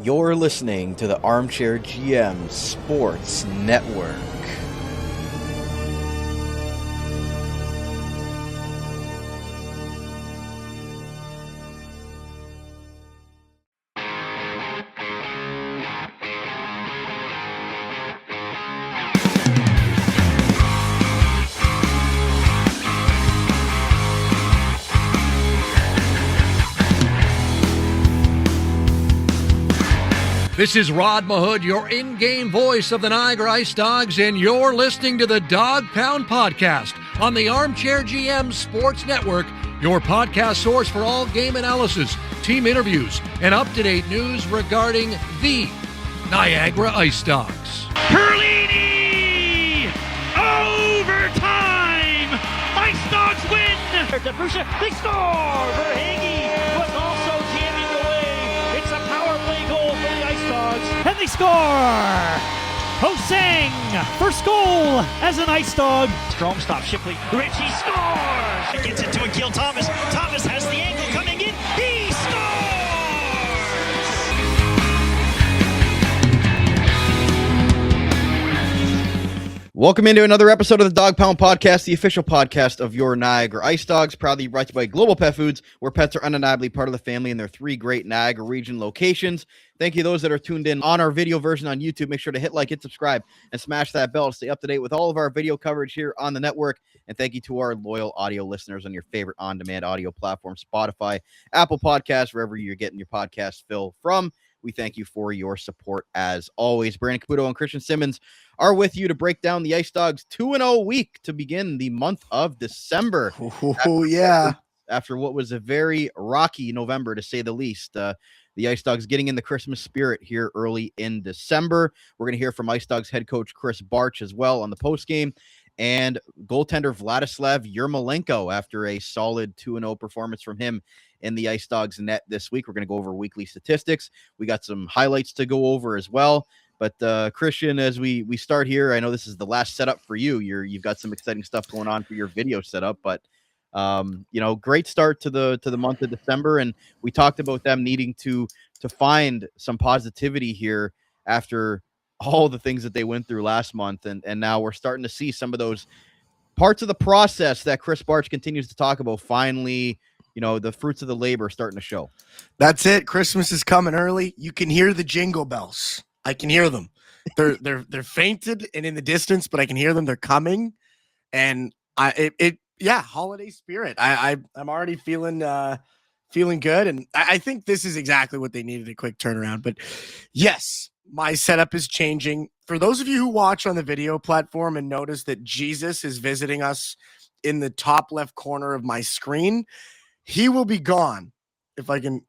You're listening to the Armchair GM Sports Network. This is Rod Mahood, your in-game voice of the Niagara IceDogs, and you're listening to the Dog Pound Podcast on the Armchair GM Sports Network, your podcast source for all game analysis, team interviews, and up-to-date news regarding the Niagara IceDogs. Perlini! Overtime! IceDogs win! They score! Verhage was also jamming away. It's a power play goal for the IceDogs. And they score! Hosang, first goal as an IceDog. Strom stops Shipley. Richie scores! Gets it to Akil Thomas. Thomas has the angle coming in. He scores! Welcome into another episode of the Dog Pound Podcast, the official podcast of your Niagara IceDogs, proudly brought to you by Global Pet Foods, where pets are undeniably part of the family in their three great Niagara region locations. Thank you to those that are tuned in on our video version on YouTube. Make sure to hit like, hit subscribe, and smash that bell to stay up to date with all of our video coverage here on the network. And thank you to our loyal audio listeners on your favorite on-demand audio platform, Spotify, Apple Podcasts, wherever you're getting your podcast fill from. We thank you for your support as always. Brandon Caputo and Christian Simmons are with you to break down the IceDogs 2-0 week to begin the month of December. Oh, yeah. After what was a very rocky November, to say the least. The IceDogs getting in the Christmas spirit here early in December. We're going to hear from IceDogs head coach Krys Barch as well on the postgame, and goaltender Vladislav Yermolenko after a solid 2-0 performance from him in the IceDogs net this week. We're going to go over weekly statistics. We got some highlights to go over as well. But Christian, as we start here, I know this is the last setup for you. You've got some exciting stuff going on for your video setup, but great start to the month of December, and we talked about them needing to find some positivity here after all the things that they went through last month, and now we're starting to see some of those parts of the process that Krys Barch continues to talk about. Finally, the fruits of the labor starting to show. That's it. Christmas is coming early. You can hear the jingle bells. I can hear them. They're fainted and in the distance, but I can hear them. They're coming, and holiday spirit. I'm already feeling good, and I think this is exactly what they needed, a quick turnaround. But yes, my setup is changing. For those of you who watch on the video platform and notice that Jesus is visiting us in the top left corner of my screen, he will be gone if I can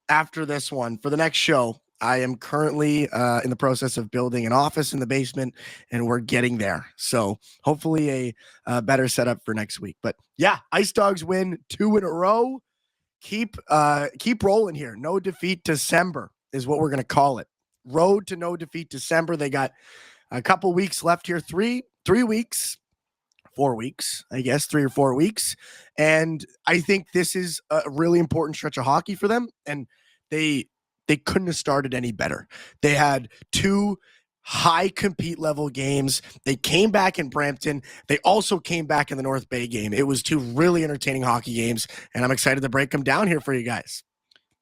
after this one. For the next show, I am currently in the process of building an office in the basement, and we're getting there. So hopefully a better setup for next week. But yeah, IceDogs win 2 in a row. Keep rolling here. No defeat December is what we're going to call it. Road to no defeat December. They got a couple weeks left here. 3 weeks. 4 weeks, I guess, 3 or 4 weeks. And I think this is a really important stretch of hockey for them. And they couldn't have started any better. They had 2 high compete level games. They came back in Brampton. They also came back in the North Bay game. It was 2 really entertaining hockey games, and I'm excited to break them down here for you guys.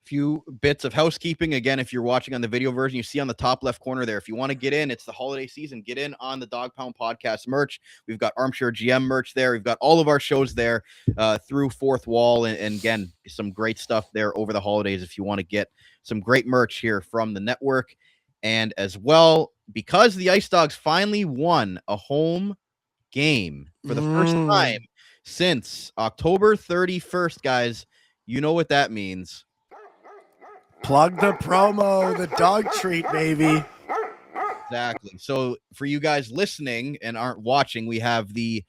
Few bits of housekeeping. Again, if you're watching on the video version, you see on the top left corner there, if you want to get in, it's the holiday season, get in on the Dog Pound Podcast merch. We've got Armchair GM merch there. We've got all of our shows there through Fourth Wall, and again, some great stuff there over the holidays if you want to get some great merch here from the network. And as well, because the IceDogs finally won a home game for the first time since October 31st, guys, you know what that means. Plug the promo, the dog treat, baby. Exactly. So for you guys listening and aren't watching, we have the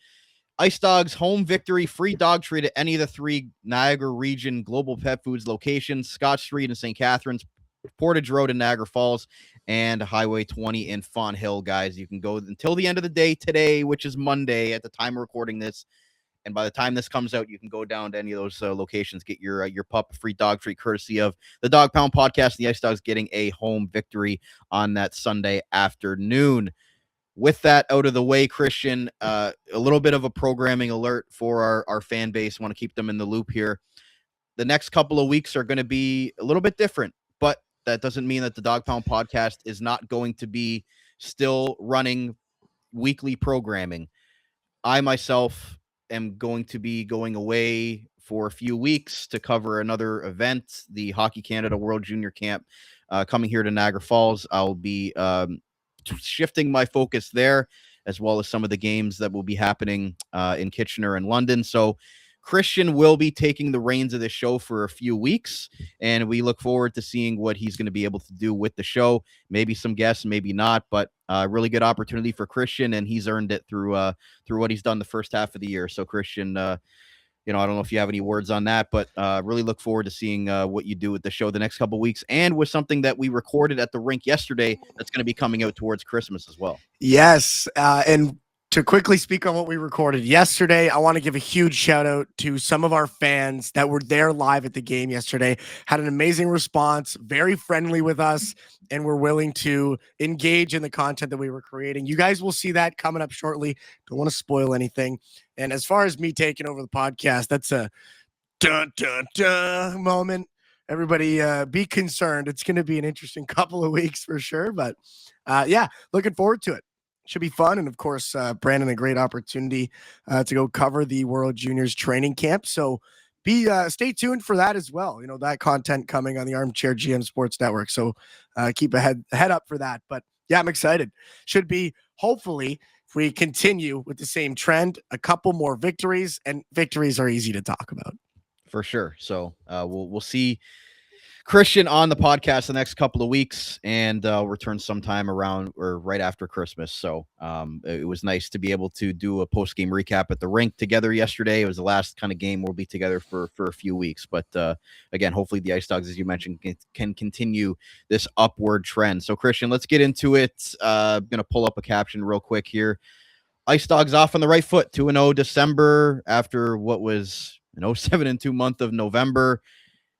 IceDogs home victory, free dog treat at any of the 3 Niagara region Global Pet Foods locations: Scott Street in St. Catharines, Portage Road in Niagara Falls, and Highway 20 in Fawn Hill. Guys, you can go until the end of the day today, which is Monday at the time of recording this, And by the time this comes out, you can go down to any of those locations, get your pup free dog treat courtesy of the Dog Pound podcast. The Ice Dogs getting a home victory on that Sunday afternoon. With that out of the way, Christian, a little bit of a programming alert for our fan base. Want to keep them in the loop here. The next couple of weeks are going to be a little bit different, but that doesn't mean that the Dog Pound podcast is not going to be still running weekly programming. I myself am going to be going away for a few weeks to cover another event, the Hockey Canada World Junior Camp, coming here to Niagara Falls. I'll be shifting my focus there, as well as some of the games that will be happening in Kitchener and London. So Christian will be taking the reins of the show for a few weeks, and we look forward to seeing what he's going to be able to do with the show. Maybe some guests, maybe not, but really good opportunity for Christian, and he's earned it through what he's done the first half of the year. So Christian, I don't know if you have any words on that, but really look forward to seeing what you do with the show the next couple of weeks, and with something that we recorded at the rink yesterday that's going to be coming out towards Christmas as well. Yes, and to quickly speak on what we recorded yesterday, I want to give a huge shout out to some of our fans that were there live at the game yesterday. Had an amazing response, very friendly with us, and were willing to engage in the content that we were creating. You guys will see that coming up shortly. Don't want to spoil anything. And as far as me taking over the podcast, that's a dun dun dun moment. Everybody be concerned. It's going to be an interesting couple of weeks for sure. But looking forward to it. Should be fun. And of course, Brandon, a great opportunity to go cover the World Juniors training camp. So stay tuned for that as well. That content coming on the Armchair GM Sports Network. So keep a head up for that. But yeah, I'm excited. Should be, hopefully, if we continue with the same trend, a couple more victories, and victories are easy to talk about. For sure. So we'll see Christian on the podcast the next couple of weeks, and return sometime around or right after Christmas. So it was nice to be able to do a post-game recap at the rink together yesterday. It was the last kind of game we'll be together for a few weeks. But again, hopefully the Ice Dogs, as you mentioned, can continue this upward trend. So Christian, let's get into it. I'm going to pull up a caption real quick here. Ice Dogs off on the right foot, 2-0 December after what was an 7-2 month of November.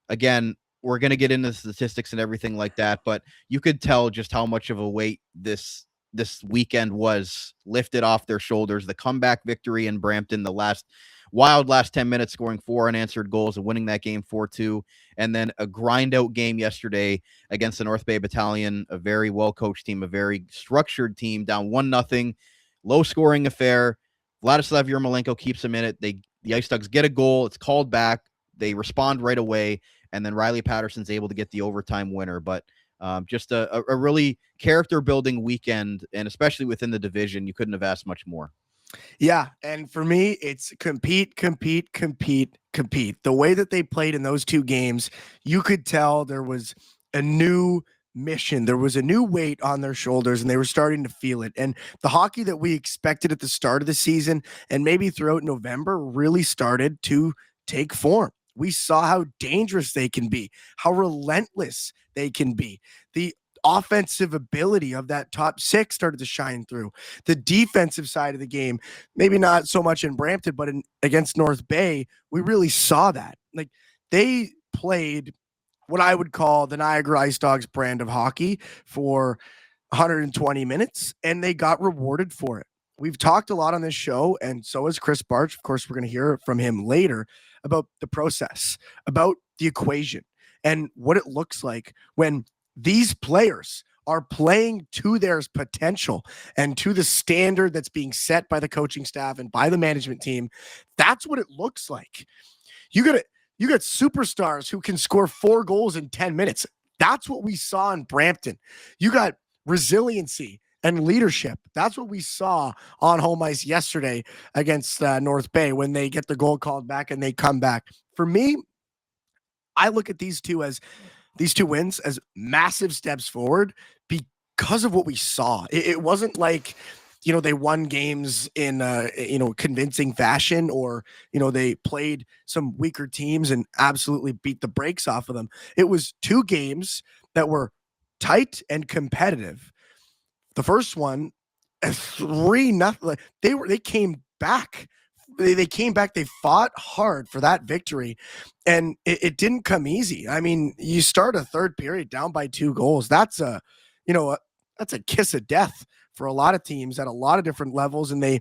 Again, we're going to get into statistics and everything like that, but you could tell just how much of a weight this weekend was lifted off their shoulders. The comeback victory in Brampton, the last 10 minutes, scoring 4 unanswered goals and winning that game 4-2. And then a grind out game yesterday against the North Bay Battalion, a very well-coached team, a very structured team, down 1-0, low scoring affair. Vladislav Yermolenko keeps them in it. The Ice Dogs get a goal. It's called back. They respond right away. And then Riley Patterson's able to get the overtime winner. But just a really character-building weekend, and especially within the division, you couldn't have asked much more. Yeah, and for me, it's compete. The way that they played in those two games, you could tell there was a new mission. There was a new weight on their shoulders, and they were starting to feel it. And the hockey that we expected at the start of the season and maybe throughout November really started to take form. We saw how dangerous they can be, how relentless they can be. The offensive ability of that top six started to shine through. The defensive side of the game, maybe not so much in Brampton, but against North Bay, we really saw that. Like, they played what I would call the Niagara IceDogs brand of hockey for 120 minutes, and they got rewarded for it. We've talked a lot on this show, and so has Krys Barch. Of course, we're going to hear from him later about the process, about the equation, and what it looks like when these players are playing to their potential and to the standard that's being set by the coaching staff and by the management team. That's what it looks like. You got superstars who can score 4 goals in 10 minutes. That's what we saw in Brampton. You got resiliency and leadership. That's what we saw on home ice yesterday against North Bay when they get the goal called back and they come back. For me, I look at these two wins as massive steps forward because of what we saw. It wasn't like, they won games in, convincing fashion, or, they played some weaker teams and absolutely beat the brakes off of them. It was 2 games that were tight and competitive. The first one, 3-0. They came back they came back. They fought hard for that victory, and it didn't come easy. I mean, you start a third period down by 2 goals. That's that's a kiss of death for a lot of teams at a lot of different levels, and they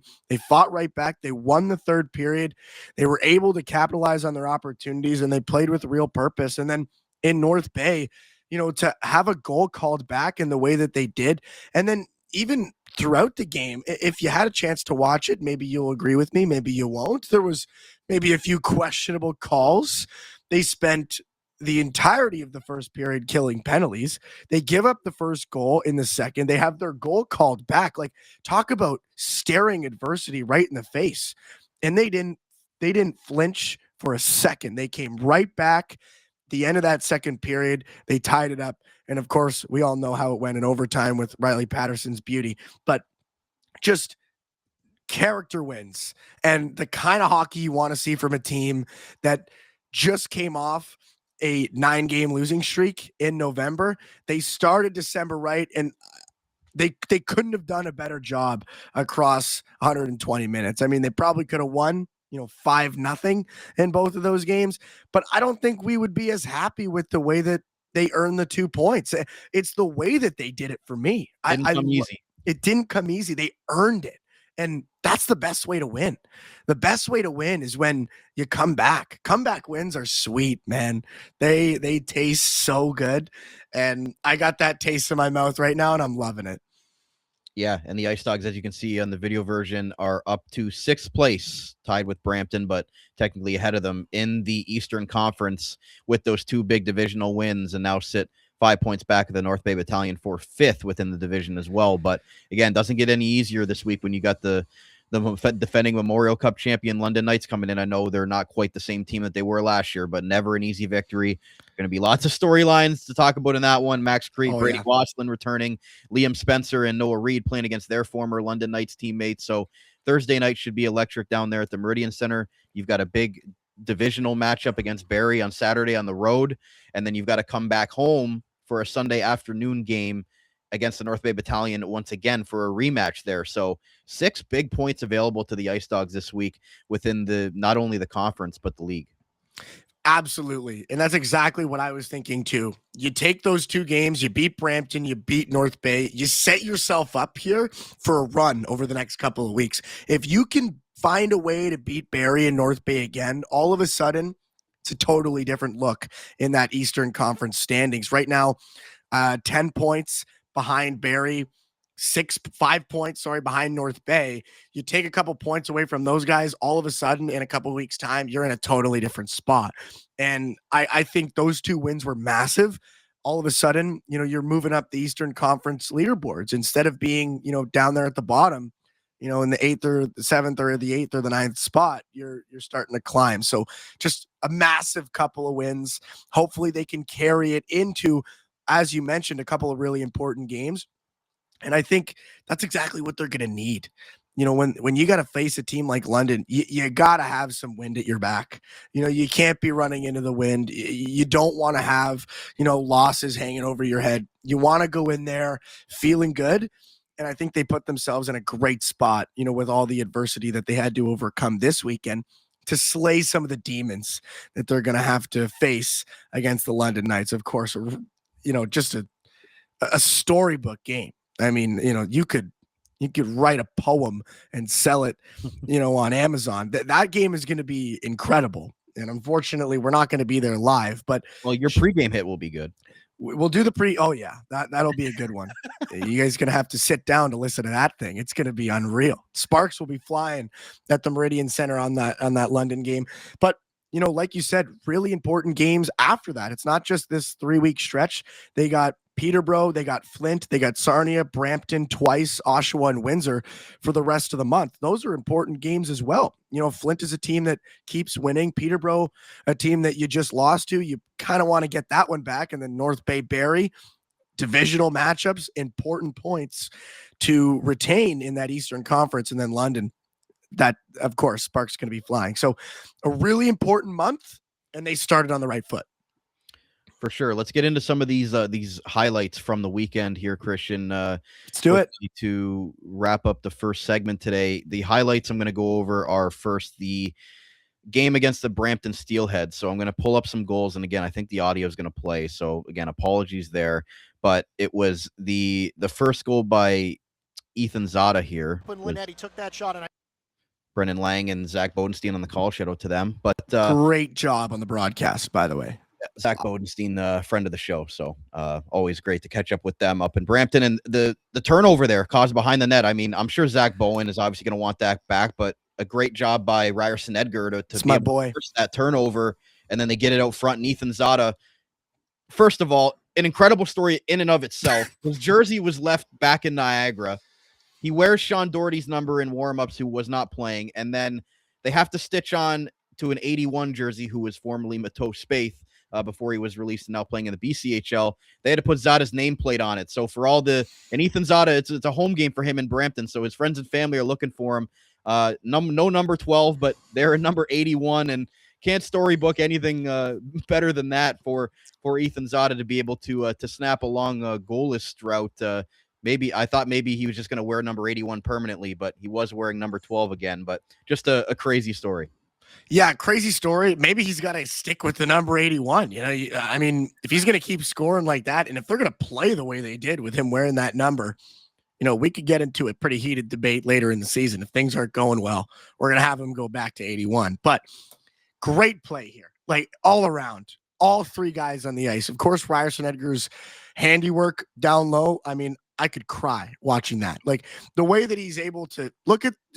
fought right back. They won the third period. They were able to capitalize on their opportunities, and they played with real purpose. And then in North Bay, to have a goal called back in the way that they did, and then even throughout the game, if you had a chance to watch it, maybe you'll agree with me, maybe you won't. There was maybe a few questionable calls. They spent the entirety of the first period killing penalties. They give up the first goal in the second. They have their goal called back. Like, talk about staring adversity right in the face. And they didn't flinch for a second. They came right back. The end of that second period, they tied it up. And of course, we all know how it went in overtime with Riley Patterson's beauty. But just character wins and the kind of hockey you want to see from a team that just came off a 9-game losing streak in November. They started December right, and they couldn't have done a better job across 120 minutes. I mean, they probably could have won 5-0 in both of those games, but I don't think we would be as happy with the way that they earned the 2 points. It's the way that they did it for me. It didn't come easy. They earned it. And that's the best way to win. The best way to win is when you come back. Comeback wins are sweet, man. They taste so good. And I got that taste in my mouth right now, and I'm loving it. Yeah, and the IceDogs, as you can see on the video version, are up to 6th place, tied with Brampton, but technically ahead of them in the Eastern Conference with those 2 big divisional wins, and now sit 5 points back of the North Bay Battalion for 5th within the division as well. But again, doesn't get any easier this week when you got the defending Memorial Cup champion London Knights coming in. I know they're not quite the same team that they were last year, but never an easy victory. Going to be lots of storylines to talk about in that one. Max Creed, Brady Wasslin returning, Liam Spencer and Noah Reed playing against their former London Knights teammates. So Thursday night should be electric down there at the Meridian Center. You've got a big divisional matchup against Barrie on Saturday on the road, and then you've got to come back home for a Sunday afternoon game against the North Bay Battalion once again for a rematch there. So 6 big points available to the IceDogs this week within not only the conference, but the league. Absolutely. And that's exactly what I was thinking too. You take those 2 games, you beat Brampton, you beat North Bay, you set yourself up here for a run over the next couple of weeks. If you can find a way to beat Barrie and North Bay again, all of a sudden, it's a totally different look in that Eastern Conference standings. Right now, 10 points behind Barrie, 5 points, behind North Bay. You take a couple points away from those guys, all of a sudden, in a couple of weeks' time, you're in a totally different spot. And I think those 2 wins were massive. All of a sudden, you're moving up the Eastern Conference leaderboards instead of being, down there at the bottom. In the 8th or the 7th or the 8th or the 9th spot, you're starting to climb. So just a massive couple of wins. Hopefully they can carry it into, as you mentioned, a couple of really important games. And I think that's exactly what they're going to need. When you got to face a team like London, you got to have some wind at your back. You can't be running into the wind. You don't want to have, losses hanging over your head. You want to go in there feeling good. And I think they put themselves in a great spot, with all the adversity that they had to overcome this weekend to slay some of the demons that they're going to have to face against the London Knights. Of course, just a storybook game. I mean, you could write a poem and sell it, on Amazon. That game is going to be incredible. And unfortunately, we're not going to be there live, but your pregame hit will be good. We'll do the oh yeah, that'll be a good one. You guys going to have to sit down to listen to that thing. It's going to be unreal. Sparks will be flying at the Meridian Center on that London game. But, like you said, really important games after that. It's not just this 3-week stretch. They got Peterborough, they got Flint, they got Sarnia, Brampton twice, Oshawa, and Windsor for the rest of the month. Those are important games as well. Flint is a team that keeps winning. Peterborough, a team that you just lost to. You kind of want to get that one back. And then North Bay Barrie, divisional matchups, important points to retain in that Eastern Conference. And then London, that, of course, Sparks going to be flying. So a really important month, and they started on the right foot. For sure. Let's get into some of these highlights from the weekend here, Christian. Let's do it. To wrap up the first segment today. The highlights I'm going to go over are first the game against the Brampton Steelheads. So I'm going to pull up some goals. And again, I think the audio is going to play. So again, apologies there. But it was the first goal by Ethan Zada here. When Linetti took that shot, and Brendan Lang and Zach Bodenstein on the call. Shout out to them. But great job on the broadcast, by the way. Zach Bodenstein, friend of the show. So always great to catch up with them up in Brampton. And the turnover there caused behind the net. I mean, I'm sure Zach Bowen is obviously going to want that back, but a great job by Ryerson Edgar to be my able boy. to force that turnover. And then they get it out front. And Ethan Zada, first of all, an incredible story in and of itself. His jersey was left back in Niagara. He wears Sean Doherty's number in warmups, who was not playing. And then they have to stitch on to an 81 jersey, who was formerly Mateau Spaeth, before he was released and now playing in the BCHL. They had to put Zada's nameplate on it. So for and Ethan Zada, it's a home game for him in Brampton. So his friends and family are looking for him. No number 12, but they're in number 81, and can't storybook anything better than that for Ethan Zada to be able to snap along a goalless drought. I thought maybe he was just going to wear number 81 permanently, but he was wearing number 12 again. But just a crazy story. Yeah, crazy story. Maybe he's got to stick with the number 81. I mean, if he's going to keep scoring like that, and if they're going to play the way they did with him wearing that number, we could get into a pretty heated debate later in the season. If things aren't going well, we're going to have him go back to 81. But great play here, like all around, all three guys on the ice. Of course, Ryerson Edgar's handiwork down low. I mean, I could cry watching that. Like the way that he's able to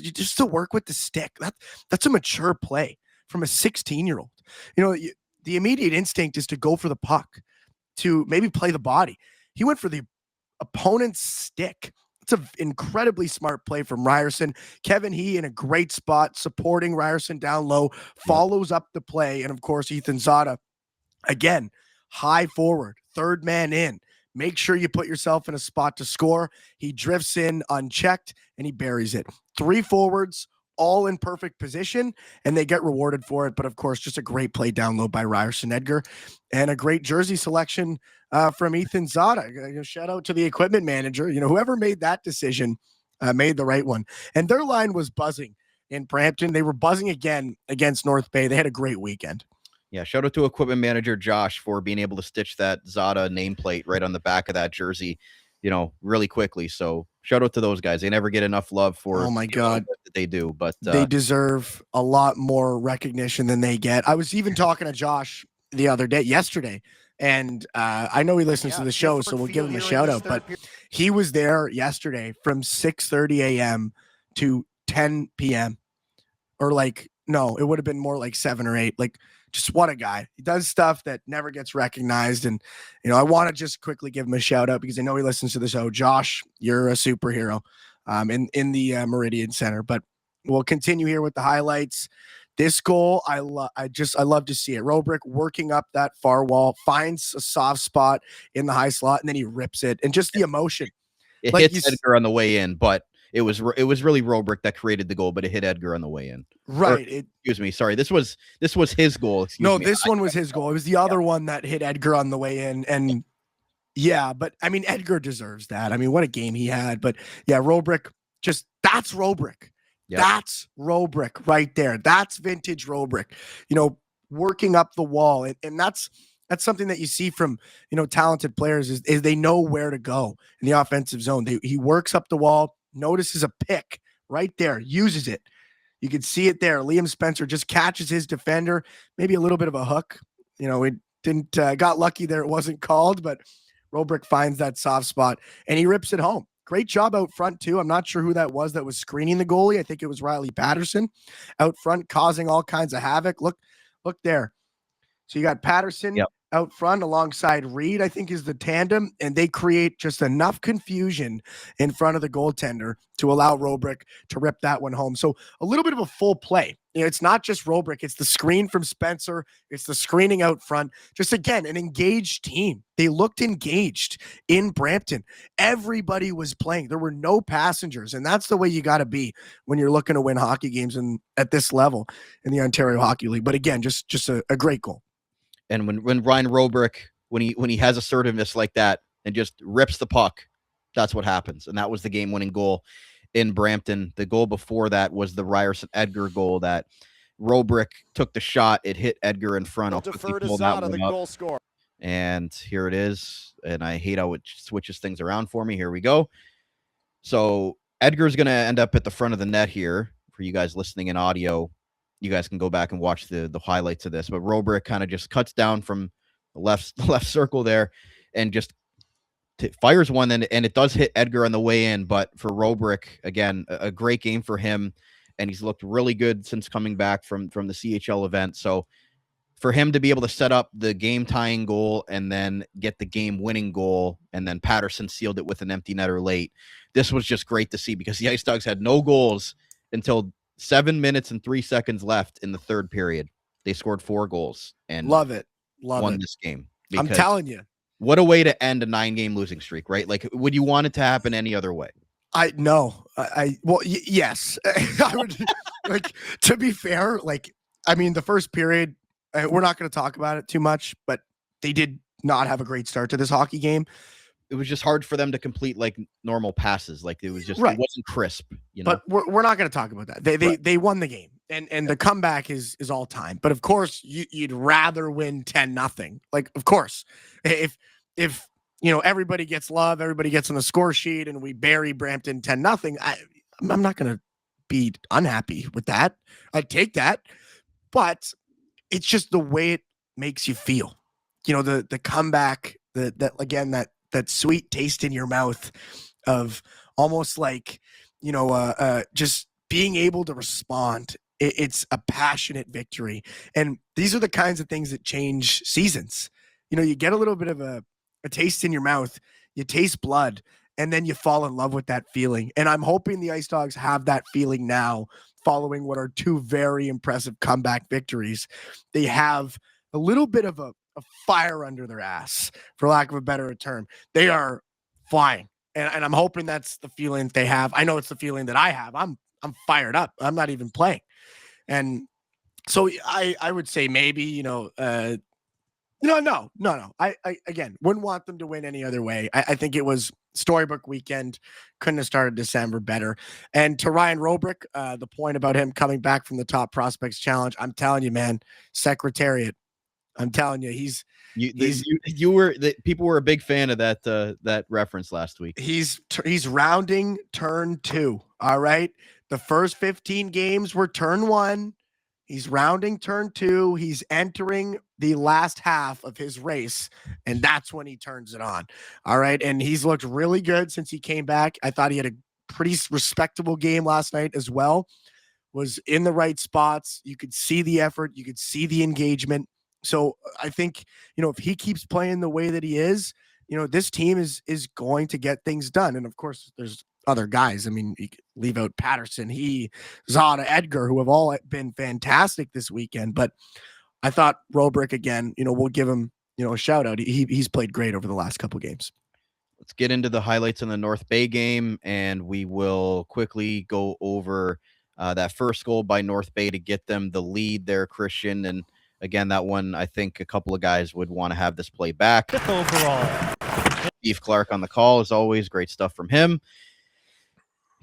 just to work with the stick. That's a mature play from a 16-year-old. The immediate instinct is to go for the puck, to maybe play the body. He went for the opponent's stick. It's an incredibly smart play from Ryerson. Kevin He in a great spot, supporting Ryerson down low, follows up the play. And of course, Ethan Zada, again, high forward, third man in. Make sure you put yourself in a spot to score. He drifts in unchecked and he buries it. Three forwards, all in perfect position, and they get rewarded for it. But of course, just a great play down low by Ryerson Edgar and a great jersey selection from Ethan Zada. Shout out to the equipment manager. Whoever made that decision made the right one. And their line was buzzing in Brampton. They were buzzing again against North Bay. They had a great weekend. Yeah, shout out to equipment manager Josh for being able to stitch that Zada nameplate right on the back of that jersey, really quickly. So shout out to those guys. They never get enough love for oh my God that they do, but they deserve a lot more recognition than they get. I was even talking to Josh yesterday, and I know he listens to the show, so we'll give him a shout out. But he was there yesterday from 6:30 a.m. to 10 p.m. or no, it would have been more like 7 or 8. Just what a guy. He does stuff that never gets recognized. And, I want to just quickly give him a shout out because I know he listens to the show. Josh, you're a superhero in the Meridian Center. But we'll continue here with the highlights. This goal, I love to see it. Roobroeck working up that far wall, finds a soft spot in the high slot, and then he rips it. And just the emotion. It hits Edgar on the way in, but it was really Roobroeck that created the goal, but it hit Edgar on the way in. Right. Excuse me. Sorry. This was his goal. This one was his goal. It was the other one that hit Edgar on the way in. And yeah, but I mean, Edgar deserves that. I mean, what a game he had. But yeah, Roobroeck, that's Roobroeck. Yep. That's Roobroeck right there. That's vintage Roobroeck, working up the wall. And that's something that you see from, talented players is they know where to go in the offensive zone. He works up the wall, notices a pick right there, uses it. You can see it there. Liam Spencer just catches his defender, maybe a little bit of a hook. It didn't got lucky there. It wasn't called, but Roobroeck finds that soft spot and he rips it home. Great job out front too. I'm not sure who that was screening the goalie. I think it was Riley Patterson out front, causing all kinds of havoc. Look there. So you got Patterson out front alongside Reed, I think is the tandem, and they create just enough confusion in front of the goaltender to allow Roobroeck to rip that one home. So a little bit of a full play. It's not just Roobroeck. It's the screen from Spencer. It's the screening out front. Just, again, an engaged team. They looked engaged in Brampton. Everybody was playing. There were no passengers, and that's the way you got to be when you're looking to win hockey games at this level in the Ontario Hockey League. But, again, just a great goal. And when Ryan Roobroeck when he has assertiveness like that and just rips the puck, that's what happens. And that was the game-winning goal in Brampton. The goal before that was the Ryerson Edgar goal that Roobroeck took the shot. It hit Edgar in front. I'll quickly pull that one up. Goal scorer. And here it is. And I hate how it switches things around for me. Here we go. So Edgar's going to end up at the front of the net here. For you guys listening in audio, you guys can go back and watch the highlights of this. But Roobroeck kind of just cuts down from the left circle there and just fires one, and it does hit Edgar on the way in. But for Roobroeck, again, a great game for him, and he's looked really good since coming back from the CHL event. So for him to be able to set up the game-tying goal and then get the game-winning goal, and then Patterson sealed it with an empty netter late, this was just great to see, because the Ice Dogs had no goals until 7 minutes and 3 seconds left in the third period. They scored 4 goals and Love it. won this game. I'm telling you. What a way to end a 9-game losing streak, right? Like, would you want it to happen any other way? Yes. I would, like, to be fair, like, I mean, the first period, we're not going to talk about it too much, but they did not have a great start to this hockey game. It was just hard for them to complete like normal passes. Like, it was just, right. It wasn't crisp, you know? But we're not going to talk about that. They won the game, and the comeback is all time. But of course, you'd rather win 10-0. Like, of course, if you know, everybody gets love, everybody gets on the score sheet, and we bury Brampton 10-0, I'm not going to be unhappy with that. I'd take that, but it's just the way it makes you feel. You know, the comeback, that sweet taste in your mouth of almost like, you know, just being able to respond. It's a passionate victory. And these are the kinds of things that change seasons. You know, you get a little bit of a taste in your mouth, you taste blood, and then you fall in love with that feeling. And I'm hoping the Ice Dogs have that feeling now, following what are 2 very impressive comeback victories. They have a little bit of a fire under their ass, for lack of a better term. They are flying. And I'm hoping that's the feeling they have. I know it's the feeling that I have. I'm fired up. I'm not even playing. And so I would say maybe, you know, no. I again wouldn't want them to win any other way. I think it was storybook weekend. Couldn't have started December better. And to Ryan Roobroeck, the point about him coming back from the Top Prospects Challenge, I'm telling you, man, Secretariat. I'm telling you, people were a big fan of that reference last week. He's rounding turn 2. All right. The first 15 games were turn 1. He's rounding turn 2. He's entering the last half of his race, and that's when he turns it on. All right. And he's looked really good since he came back. I thought he had a pretty respectable game last night as well. Was in the right spots. You could see the effort. You could see the engagement. So I think, you know, if he keeps playing the way that he is, you know, this team is going to get things done. And of course, there's other guys. I mean, you could leave out Patterson, Zada, Edgar, who have all been fantastic this weekend. But I thought Roobroeck, again, you know, we'll give him, you know, a shout out. He's played great over the last couple games. Let's get into the highlights in the North Bay game, and we will quickly go over that first goal by North Bay to get them the lead there, Christian. And again, that one, I think a couple of guys would want to have this play back. Overall. Steve Clark on the call, as always. Great stuff from him.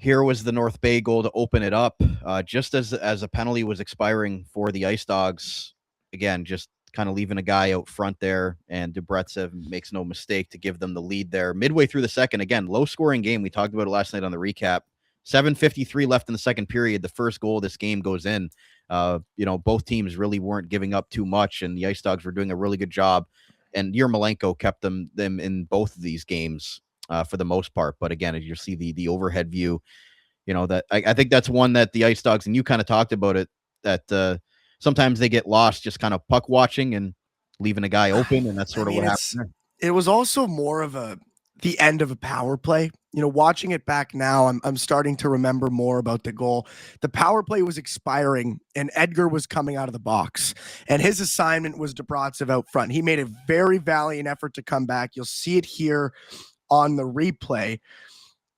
Here was the North Bay goal to open it up. Just as a penalty was expiring for the Ice Dogs, again, just kind of leaving a guy out front there, and Debretsev makes no mistake to give them the lead there. Midway through the second, again, low-scoring game. We talked about it last night on the recap. 7:53 left in the second period. The first goal of this game goes in. You know, both teams really weren't giving up too much, and the Ice Dogs were doing a really good job. And Yermolenko kept them in both of these games for the most part. But again, as you see the overhead view, you know, that I think that's one that the Ice Dogs, and you kind of talked about it, that sometimes they get lost just kind of puck watching and leaving a guy open, and that's sort of what happened. It was also more of the end of a power play. You know, watching it back now, I'm starting to remember more about the goal. The power play was expiring, and Edgar was coming out of the box, and his assignment was Debretsev out front. He made a very valiant effort to come back. You'll see it here on the replay.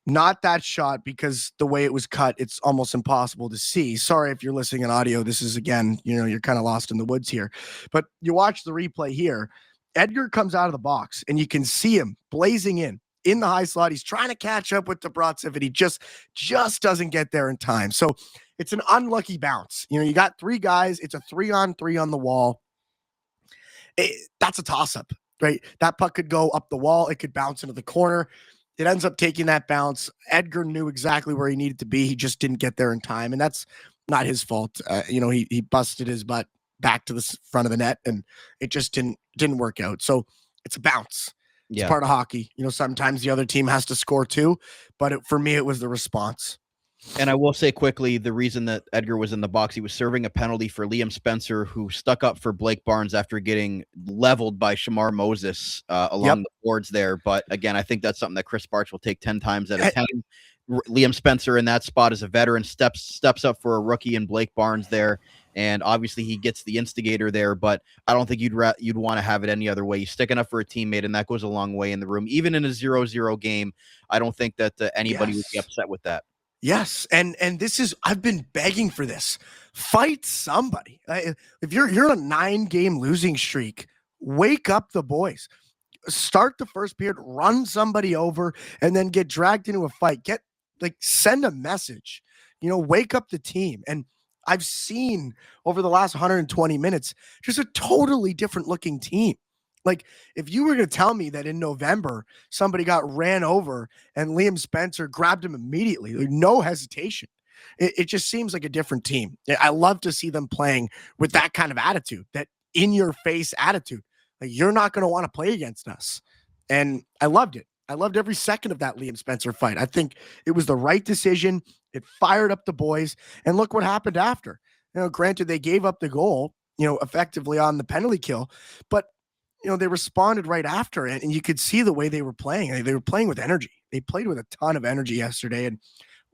Not that shot, because the way it was cut, it's almost impossible to see. Sorry if you're listening in audio. This is, again, you know, you're kind of lost in the woods here. But you watch the replay here. Edgar comes out of the box, and you can see him blazing in the high slot. He's trying to catch up with Dobrotsev, and he just doesn't get there in time. So it's an unlucky bounce. You got 3 guys. It's a 3-on-3 on the wall. That's a toss-up, right? That puck could go up the wall. It could bounce into the corner. It ends up taking that bounce. Edgar knew exactly where he needed to be. He just didn't get there in time, and that's not his fault. He busted his butt back to the front of the net, and it just didn't work out. So it's a bounce. It's part of hockey. Sometimes the other team has to score too, but for me, it was the response. And I will say quickly, the reason that Edgar was in the box, he was serving a penalty for Liam Spencer, who stuck up for Blake Barnes after getting leveled by Shamar Moses along the boards there. But again, I think that's something that Krys Barch will take 10 times out of 10. Liam Spencer in that spot as a veteran steps up for a rookie and Blake Barnes there. And obviously he gets the instigator there, but I don't think you'd want to have it any other way. He's sticking up for a teammate, and that goes a long way in the room. Even in a 0-0 game, I don't think that anybody would be upset with that. Yes, and this is, I've been begging for this. Fight somebody. If you're on a 9-game losing streak, wake up the boys. Start the first period, run somebody over, and then get dragged into a fight. Send a message. Wake up the team. And I've seen over the last 120 minutes just a totally different looking team. If you were going to tell me that in November somebody got ran over and Liam Spencer grabbed him immediately, no hesitation, it just seems like a different team. I love to see them playing with that kind of attitude, that in-your-face attitude. You're not going to want to play against us. And I loved it. I loved every second of that Liam Spencer fight. I think it was the right decision. It fired up the boys. And look what happened after. Granted, they gave up the goal, effectively on the penalty kill. But, they responded right after it. And you could see the way they were playing. They were playing with energy. They played with a ton of energy yesterday. And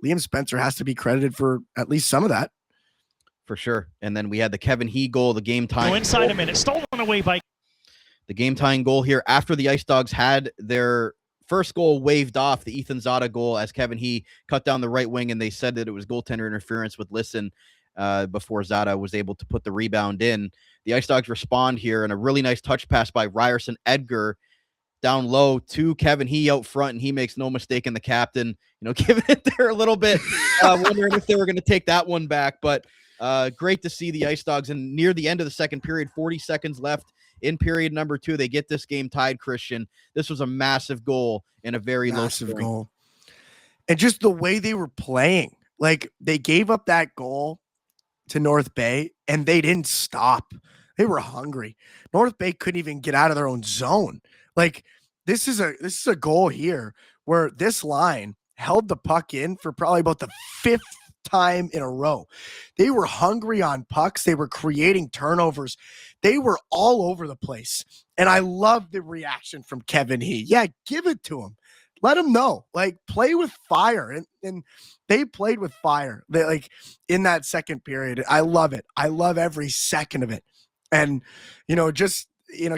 Liam Spencer has to be credited for at least some of that. For sure. And then we had the Kevin He goal, the game time. Inside a minute. Stolen away by the game tying goal here after the Ice Dogs had their first goal waved off, the Ethan Zada goal, as Kevin He cut down the right wing, and they said that it was goaltender interference with Listen before Zada was able to put the rebound in. The Ice Dogs respond here, and a really nice touch pass by Ryerson Edgar down low to Kevin He out front, and he makes no mistake in the captain, giving it there a little bit, wondering if they were going to take that one back. But great to see the Ice Dogs, and near the end of the second period, 40 seconds left in period number 2, they get this game tied, Christian. This was a massive goal in a very massive low goal. And just the way they were playing, they gave up that goal to North Bay and they didn't stop. They were hungry. North Bay couldn't even get out of their own zone. This is a goal here where this line held the puck in for probably about the 5th time in a row. They were hungry on pucks. They were creating turnovers. They were all over the place. And I love the reaction from Kevin He. Yeah, give it to him. Let him know. Play with fire. And they played with fire. They in that second period. I love it. I love every second of it. And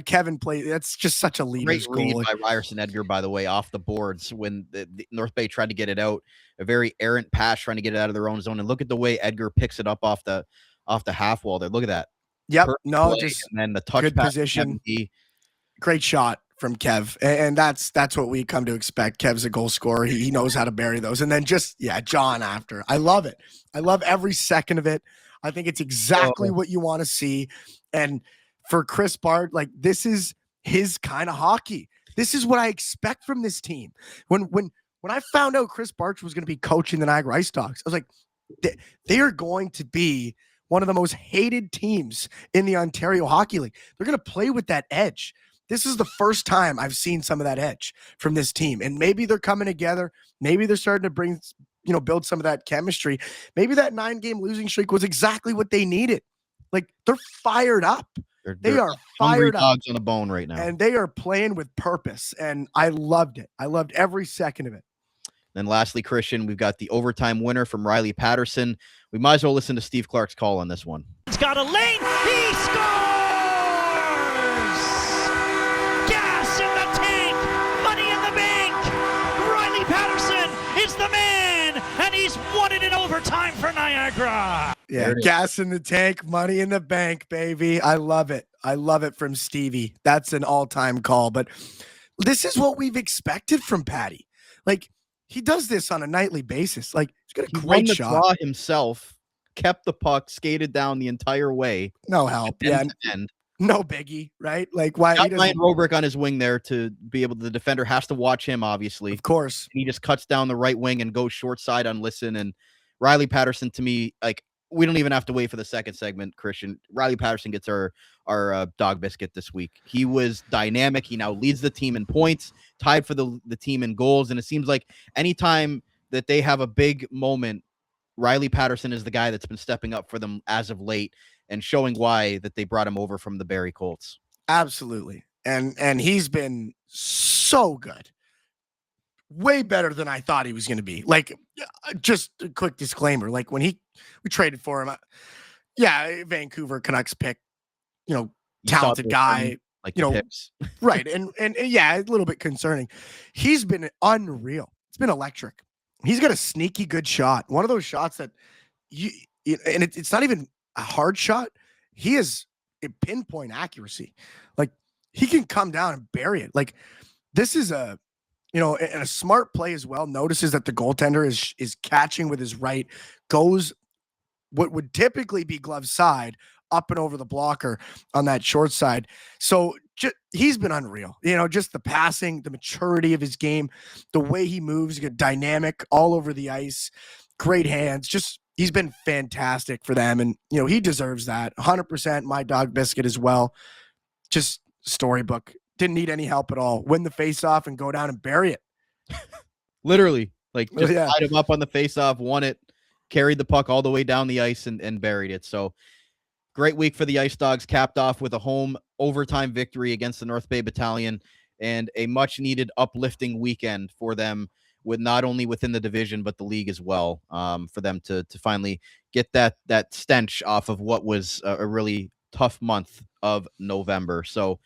Kevin played. That's just such a leader's great goal. Read by Ryerson Edgar, by the way, off the boards when the North Bay tried to get it out. A very errant pass trying to get it out of their own zone. And look at the way Edgar picks it up off the half wall there. Look at that. Yep. Perfect No, play. just and then the touch good pass position. Great shot from Kev. And that's what we come to expect. Kev's a goal scorer. He knows how to bury those. And then John after. I love it. I love every second of it. I think it's exactly what you want to see. And for Krys Barch, this is his kind of hockey. This is what I expect from this team. When I found out Krys Barch was going to be coaching the Niagara IceDogs, I was like, they are going to be one of the most hated teams in the Ontario Hockey League. They're going to play with that edge. This is the first time I've seen some of that edge from this team. And maybe they're coming together. Maybe they're starting to bring, build some of that chemistry. Maybe that 9-game losing streak was exactly what they needed. They're fired up. They are fired up. Dogs on the bone right now. And they are playing with purpose. And I loved it. I loved every second of it. Then lastly, Christian, we've got the overtime winner from Riley Patterson. We might as well listen to Steve Clark's call on this one. He's got a lane. He scores! Gas in the tank. Money in the bank. Riley Patterson is the man. And he's won it in overtime for Niagara. Yeah, gas in the tank, money in the bank, baby. I love it. I love it from Stevie. That's an all-time call. But this is what we've expected from Patty. Like, he does this on a nightly basis. Like, he's got a great shot. Draw himself, kept the puck, skated down the entire way. No help. Yeah. No biggie, right? Like, why he doesn't Roobroeck on his wing there to be able to, the defender has to watch him, obviously. Of course. He just cuts down the right wing and goes short side on listen. And Riley Patterson, to me, like, we don't even have to wait for the second segment, Christian. Riley Patterson gets our dog biscuit this week. He was dynamic. He now leads the team in points, tied for the team in goals. And it seems like anytime that they have a big moment, Riley Patterson is the guy that's been stepping up for them as of late and showing why that they brought him over from the Barrie Colts. Absolutely. And he's been so good. Way better than I thought he was going to be. Like, just a quick disclaimer. Like, when we traded for him, Vancouver Canucks pick, talented guy, like, picks. Right. And yeah, a little bit concerning. He's been unreal. It's been electric. He's got a sneaky good shot. One of those shots that it's not even a hard shot. He has a pinpoint accuracy. Like, he can come down and bury it. Like, this is and a smart play as well. Notices that the goaltender is catching with his right, goes what would typically be glove side up and over the blocker on that short side. So he's been unreal. Just the passing, the maturity of his game, the way he moves, dynamic all over the ice, great hands. Just, he's been fantastic for them. And, he deserves that. 100% my dog biscuit as well. Just storybook. Didn't need any help at all. Win the face-off and go down and bury it. Literally. Like, just tied him up on the face-off, won it, carried the puck all the way down the ice and buried it. So, great week for the Ice Dogs, capped off with a home overtime victory against the North Bay Battalion and a much-needed uplifting weekend for them, with not only within the division but the league as well, for them to finally get that stench off of what was a really tough month of November. So,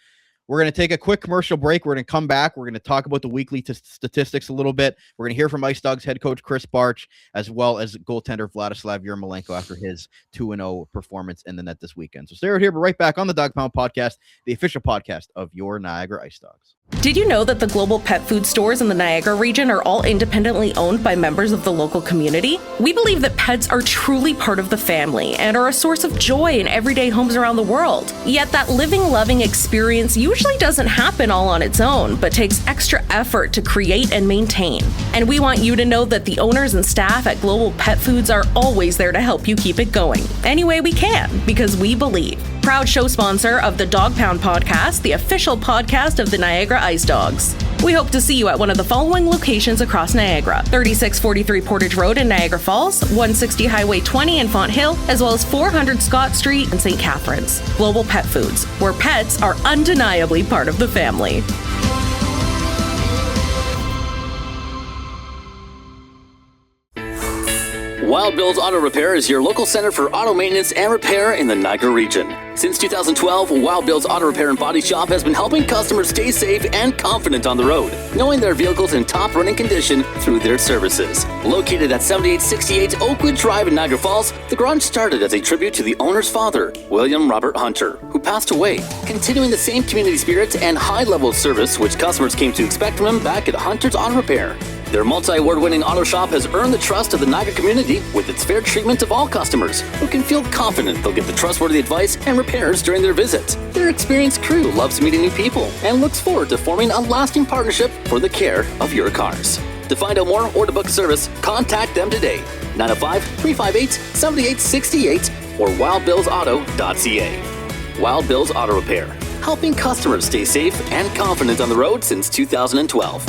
we're going to take a quick commercial break. We're going to come back. We're going to talk about the weekly statistics a little bit. We're going to hear from Ice Dogs head coach Krys Barch, as well as goaltender Vladislav Yermolenko after his 2-0 performance in the net this weekend. So stay right here. We're right back on the Dog Pound Podcast, the official podcast of your Niagara IceDogs. Did you know that the global pet food stores in the Niagara region are all independently owned by members of the local community? We believe that pets are truly part of the family and are a source of joy in everyday homes around the world. Yet that living, loving experience usually doesn't happen all on its own, but takes extra effort to create and maintain. And we want you to know that the owners and staff at Global Pet Foods are always there to help you keep it going any way we can, because we believe. Proud show sponsor of the Dog Pound Podcast, the official podcast of the Niagara IceDogs. We hope to see you at one of the following locations across Niagara: 3643 Portage Road in Niagara Falls, 160 Highway 20 in Font Hill, as well as 400 Scott Street in St. Catharines. Global Pet Foods, where pets are undeniably part of the family. Wild Bill's Auto Repair is your local center for auto maintenance and repair in the Niagara region. Since 2012, Wild Bill's Auto Repair and Body Shop has been helping customers stay safe and confident on the road, knowing their vehicles in top running condition through their services. Located at 7868 Oakwood Drive in Niagara Falls, the garage started as a tribute to the owner's father, William Robert Hunter, who passed away, continuing the same community spirit and high level of service which customers came to expect from him back at Hunter's Auto Repair. Their multi-award-winning auto shop has earned the trust of the Niagara community with its fair treatment of all customers, who can feel confident they'll get the trustworthy advice and repairs during their visit. Their experienced crew loves meeting new people and looks forward to forming a lasting partnership for the care of your cars. To find out more or to book service, contact them today, 905-358-7868 or wildbillsauto.ca. Wild Bill's Auto Repair, helping customers stay safe and confident on the road since 2012.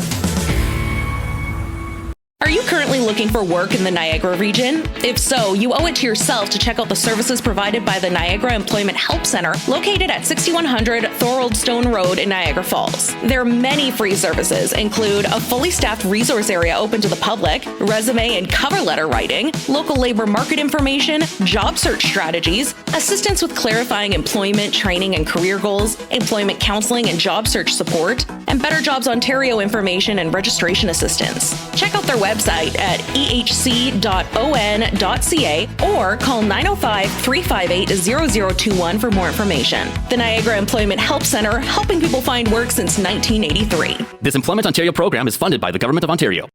Are you currently looking for work in the Niagara region? If so, you owe it to yourself to check out the services provided by the Niagara Employment Help Center, located at 6100 Thorold Stone Road in Niagara Falls. Their many free services include a fully staffed resource area open to the public, resume and cover letter writing, local labor market information, job search strategies, assistance with clarifying employment, training and career goals, employment counseling and job search support, and Better Jobs Ontario information and registration assistance. Check check out their website at ehc.on.ca or call 905-358-0021 for more information. The Niagara Employment Help Center, helping people find work since 1983. This Employment Ontario program is funded by the Government of Ontario.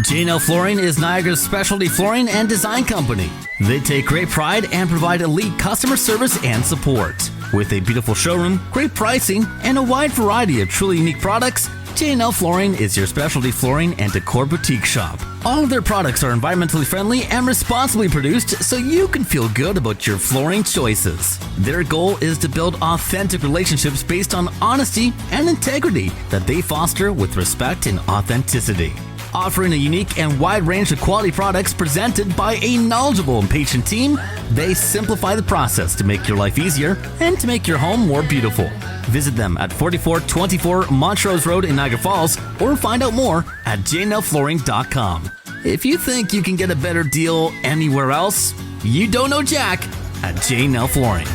J&L Flooring is Niagara's specialty flooring and design company. They take great pride and provide elite customer service and support. With a beautiful showroom, great pricing, and a wide variety of truly unique products, J&L Flooring is your specialty flooring and decor boutique shop. All of their products are environmentally friendly and responsibly produced so you can feel good about your flooring choices. Their goal is to build authentic relationships based on honesty and integrity that they foster with respect and authenticity. Offering a unique and wide range of quality products presented by a knowledgeable and patient team, they simplify the process to make your life easier and to make your home more beautiful. Visit them at 4424 Montrose Road in Niagara Falls or find out more at jnlflooring.com. If you think you can get a better deal anywhere else, you don't know Jack at J&L Flooring.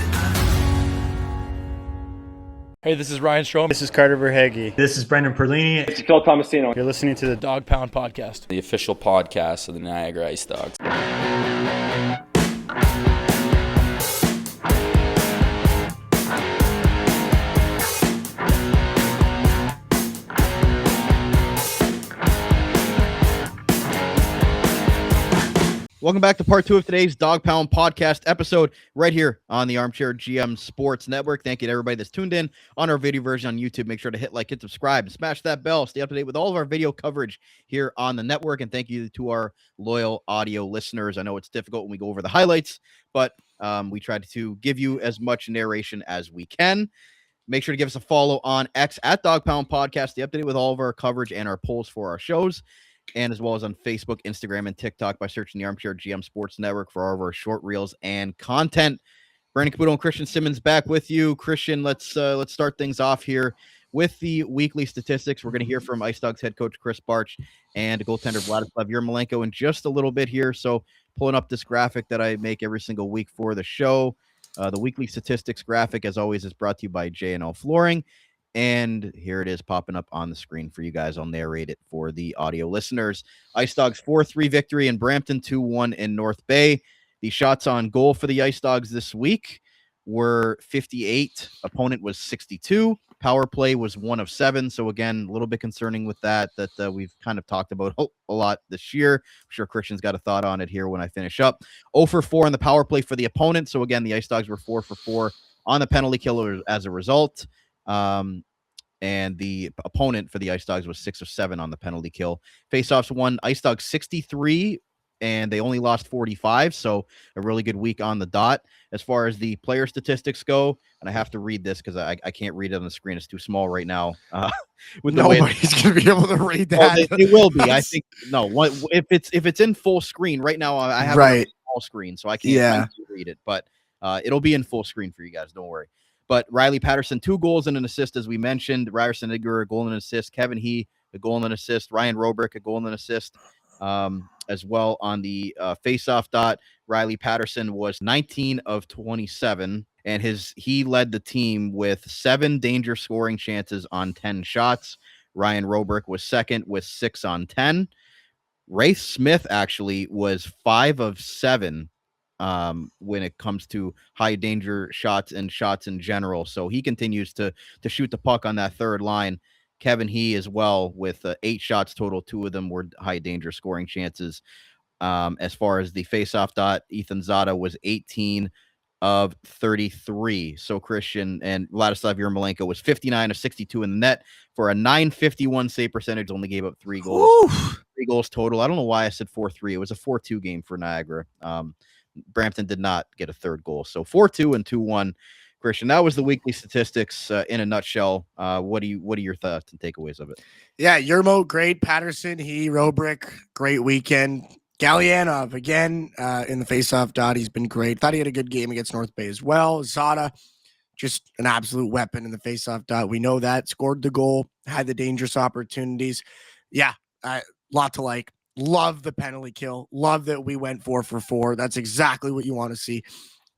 Hey, this is Ryan Strom. This is Carter Verhage. This is Brendan Perlini. This is Phil Tomasino. You're listening to the Dog Pound Podcast, the official podcast of the Niagara IceDogs. Welcome back to part 2 of today's Dog Pound Podcast episode right here on the Armchair GM Sports Network. Thank you to everybody that's tuned in on our video version on YouTube. Make sure to hit like, hit subscribe, and smash that bell. Stay up to date with all of our video coverage here on the network. And thank you to our loyal audio listeners. I know it's difficult when we go over the highlights, but we try to give you as much narration as we can. Make sure to give us a follow on X at Dog Pound Podcast. Stay up to date with all of our coverage and our polls for our shows, and as well as on Facebook, Instagram, and TikTok by searching the Armchair GM Sports Network for all of our short reels and content. Brandon Caputo and Christian Simmons back with you. Christian, let's start things off here with the weekly statistics. We're going to hear from IceDogs head coach Krys Barch and goaltender Vladislav Yermolenko in just a little bit here. So pulling up this graphic that I make every single week for the show. The weekly statistics graphic, as always, is brought to you by J&L Flooring. And here it is popping up on the screen for you guys. I'll narrate it for the audio listeners. IceDogs 4-3 victory in Brampton, 2-1 in North Bay. The shots on goal for the IceDogs this week were 58. Opponent was 62. Power play was 1 of 7. So again, a little bit concerning with that we've kind of talked about a lot this year. I'm sure Christian's got a thought on it here when I finish up. 0 for 4 on the power play for the opponent. So again, the IceDogs were 4 for 4 on the penalty kill as a result. And the opponent for the IceDogs was 6 of 7 on the penalty kill. Faceoffs won IceDogs 63, and they only lost 45. So a really good week on the dot. As far as the player statistics go, and I have to read this because I can't read it on the screen. It's too small right now. Nobody's going to be able to read that. They will be. I think no. If it's in full screen right now, I have it on small screen, so I can't read it. But it'll be in full screen for you guys. Don't worry. But Riley Patterson, 2 goals and an assist, as we mentioned. Ryerson Edgar, a goal and an assist. Kevin He, a goal and an assist. Ryan Roobroeck, a goal and an assist. As well on the face-off dot, Riley Patterson was 19 of 27, and he led the team with 7 danger scoring chances on 10 shots. Ryan Roobroeck was second with 6 on 10. Rafe Smith actually was 5 of 7 when it comes to high danger shots and shots in general. So he continues to shoot the puck on that third line. Kevin He as well with 8 shots total. 2 of them were high danger scoring chances. As far as the face-off dot, Ethan Zada was 18 of 33. So Christian and Vladislav Yermolenko was 59 of 62 in the net for a .951 save percentage. Only gave up 3 goals. Ooh. 3 goals total. I don't know why I said 4-3. It was a 4-2 game for Niagara. Brampton did not get a third goal. So 4-2 and 2-1. Christian, that was the weekly statistics in a nutshell. What are your thoughts and takeaways of it? Yeah, Yermo, great. Patterson, Roobroeck, great weekend. Galyanov, again, in the faceoff dot, he's been great. Thought he had a good game against North Bay as well. Zada, just an absolute weapon in the faceoff dot. We know that. Scored the goal, had the dangerous opportunities. Yeah, lot to like. Love the penalty kill. Love that we went 4 for 4. That's exactly what you want to see.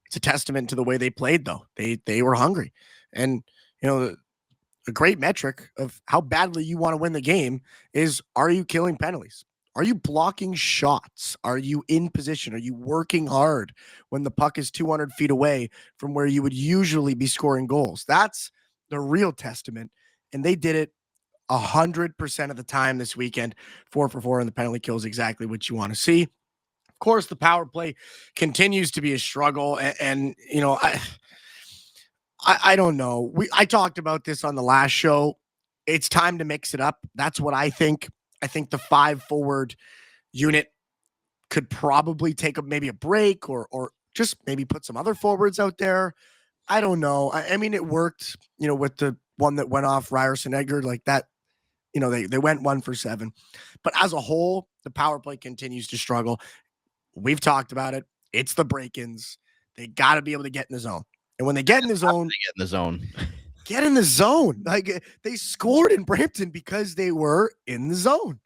It's a testament to the way they played, though. They were hungry. And, a great metric of how badly you want to win the game is, are you killing penalties? Are you blocking shots? Are you in position? Are you working hard when the puck is 200 feet away from where you would usually be scoring goals? That's the real testament. And they did it 100% of the time this weekend. 4 for 4 in the penalty kill is exactly what you want to see. Of course, the power play continues to be a struggle. And you know, I don't know. I talked about this on the last show. It's time to mix it up. That's what I think. I think the 5 forward unit could probably take maybe a break or just maybe put some other forwards out there. I don't know. I mean, it worked, you know, with the one that went off Ryerson Edgar like that. You know, they went 1 for 7. But as a whole, the power play continues to struggle. We've talked about it. It's the break-ins. They got to be able to get in the zone. And when they get in the zone, get in the zone. Like, they scored in Brampton because they were in the zone.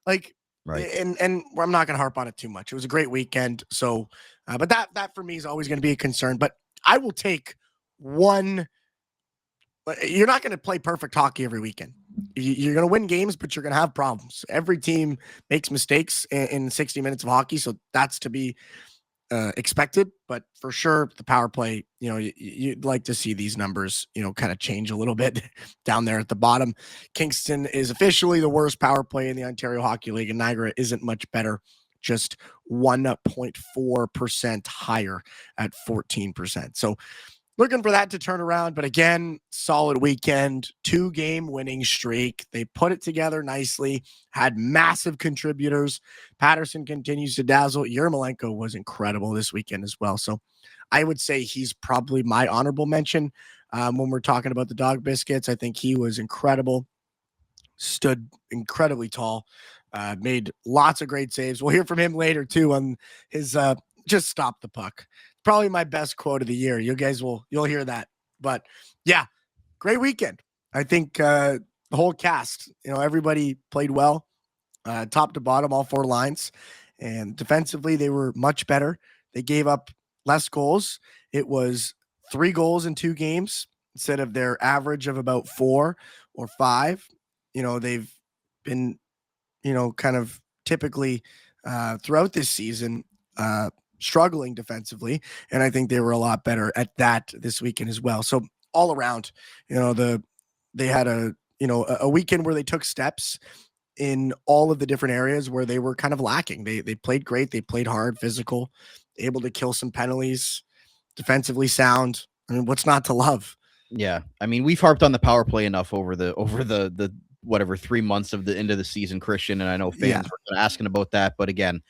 Like, right. And I'm not going to harp on it too much. It was a great weekend. So, but that for me is always going to be a concern. But I will take one. You're not going to play perfect hockey every weekend. You're going to win games, but you're going to have problems. Every team makes mistakes in 60 minutes of hockey. So that's to be expected, but for sure the power play, you know, you'd like to see these numbers, you know, kind of change a little bit down there at the bottom. Kingston is officially the worst power play in the Ontario Hockey League, and Niagara isn't much better, just 1.4% higher at 14%. So looking for that to turn around, but again, solid weekend, 2-game winning streak. They put it together nicely, had massive contributors. Patterson continues to dazzle. Yermolenko was incredible this weekend as well. So I would say he's probably my honorable mention when we're talking about the Dog Biscuits. I think he was incredible, stood incredibly tall, made lots of great saves. We'll hear from him later too on his just stop the puck. Probably my best quote of the year. You'll hear that. But yeah, great weekend. I think the whole cast, you know, everybody played well, top to bottom, all 4 lines. And defensively, they were much better. They gave up less goals. It was 3 goals in 2 games instead of their average of about 4 or 5. You know, they've been, you know, kind of typically throughout this season, struggling defensively, and I think they were a lot better at that this weekend as well. So all around, you know, they had a weekend where they took steps in all of the different areas where they were kind of lacking. They played great, they played hard, physical, able to kill some penalties, defensively sound. I mean, what's not to love? Yeah, I mean, we've harped on the power play enough over the whatever 3 months of the end of the season, Christian, and I know fans were asking about that, but again,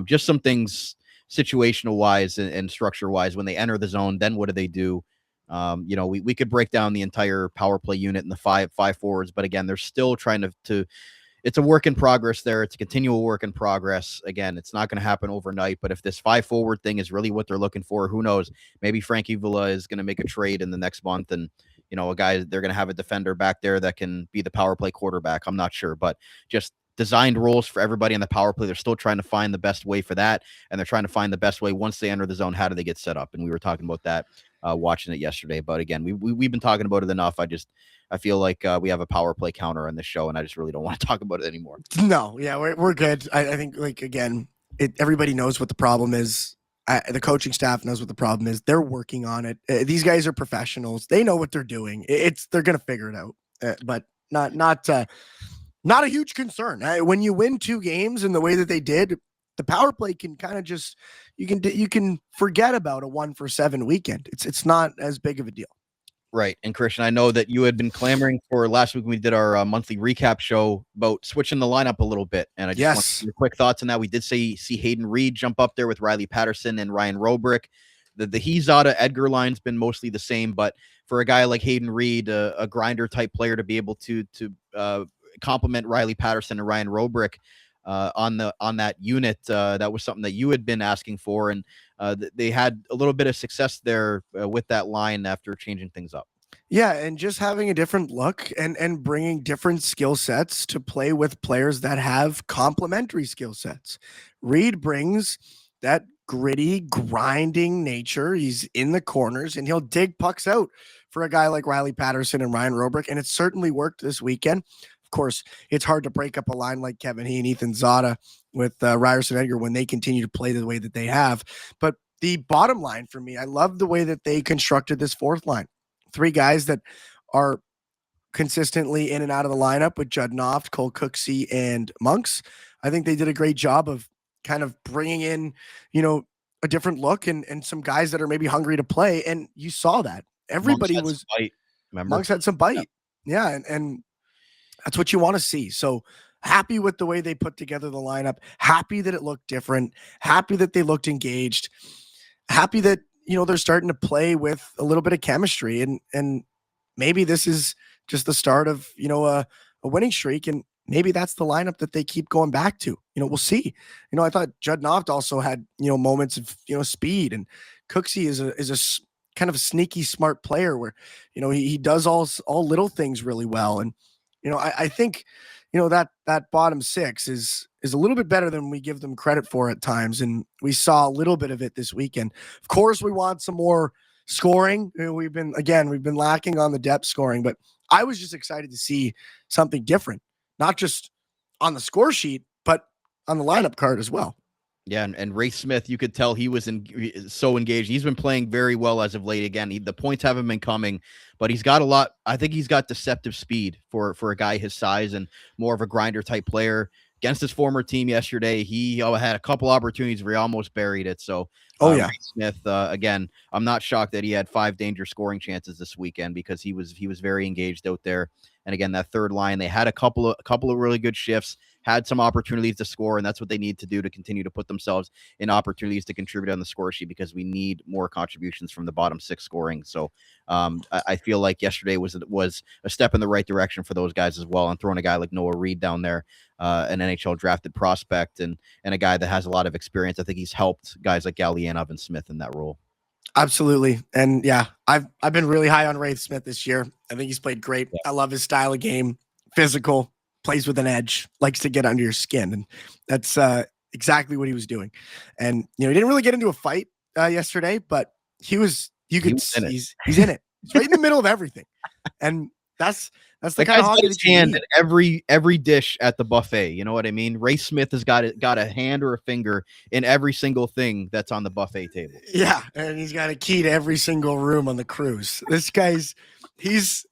just some things situational wise and structure wise. When they enter the zone, then what do they do? You know, we could break down the entire power play unit and the five forwards, but again, they're still trying to it's a work in progress there. It's a continual work in progress. Again, it's not going to happen overnight, but if this 5 forward thing is really what they're looking for, who knows? Maybe Frankie Villa is going to make a trade in the next month, and you know, they're going to have a defender back there that can be the power play quarterback. I'm not sure, but just designed roles for everybody in the power play. They're still trying to find the best way for that, and they're trying to find the best way once they enter the zone. How do they get set up? And we were talking about that watching it yesterday. But again, we've been talking about it enough. I feel like we have a power play counter on this show, and I just really don't want to talk about it anymore. No, yeah, we're good. I think, like, again, everybody knows what the problem is. The coaching staff knows what the problem is. They're working on it. These guys are professionals. They know what they're doing. They're going to figure it out, but not a huge concern. When you win 2 games in the way that they did, the power play can kind of just, you can forget about a 1 for 7 weekend. It's not as big of a deal. Right. And Christian, I know that you had been clamoring for last week when we did our monthly recap show about switching the lineup a little bit. And I just want your quick thoughts on that. We did see Hayden Reed jump up there with Riley Patterson and Ryan Roobroeck. The Hezada Edgar line's been mostly the same, but for a guy like Hayden Reed, a grinder type player, to be able to complement Riley Patterson and Ryan Roobroeck on that unit, that was something that you had been asking for, and they had a little bit of success there with that line after changing things up. Yeah, and just having a different look and bringing different skill sets to play with players that have complementary skill sets. Reed brings that gritty, grinding nature. He's in the corners, and he'll dig pucks out for a guy like Riley Patterson and Ryan Roobroeck, and it certainly worked this weekend. Of course, it's hard to break up a line like Kevin He and Ethan Zada with Ryerson Edgar when they continue to play the way that they have. But the bottom line for me, I love the way that they constructed this fourth line. 3 guys that are consistently in and out of the lineup with Judd Noft, Cole Cooksey, and Monks. I think they did a great job of kind of bringing in, a different look and some guys that are maybe hungry to play. And you saw that. Everybody was bite, Monks had some bite. Yeah. And that's what you want to see. So happy with the way they put together the lineup, happy that it looked different, happy that they looked engaged, happy that, they're starting to play with a little bit of chemistry and maybe this is just the start of, a winning streak. And maybe that's the lineup that they keep going back to. We'll see. I thought Judd Noft also had, moments of, speed, and Cooksey is a kind of a sneaky, smart player where, he does all little things really well. And, I think, that bottom 6 is a little bit better than we give them credit for at times. And we saw a little bit of it this weekend. Of course, we want some more scoring. We've been lacking on the depth scoring, but I was just excited to see something different, not just on the score sheet, but on the lineup card as well. Yeah, and Ray Smith, you could tell he was so engaged. He's been playing very well as of late. Again, the points haven't been coming, but he's got a lot. I think he's got deceptive speed for a guy his size and more of a grinder type player. Against his former team yesterday, he had a couple opportunities where he almost buried it. So, Ray Smith, again, I'm not shocked that he had 5 danger scoring chances this weekend because he was very engaged out there. And again, that third line, they had a couple of really good shifts, had some opportunities to score, and that's what they need to do to continue to put themselves in opportunities to contribute on the score sheet because we need more contributions from the bottom 6 scoring. So I feel like yesterday was a step in the right direction for those guys as well, and throwing a guy like Noah Reed down there, an NHL drafted prospect and a guy that has a lot of experience. I think he's helped guys like Gallianov and Smith in that role. Absolutely. And yeah, I've been really high on Ray Smith this year. I think he's played great. Yeah. I love his style of game, physical, plays with an edge, likes to get under your skin. And that's exactly what he was doing. And, he didn't really get into a fight yesterday, but he's in it. He's in it. He's right in the middle of everything. And that's the kind of hockey that you need. In every dish at the buffet. You know what I mean? Ray Smith has got a hand or a finger in every single thing that's on the buffet table. Yeah, and he's got a key to every single room on the cruise. This guy's he's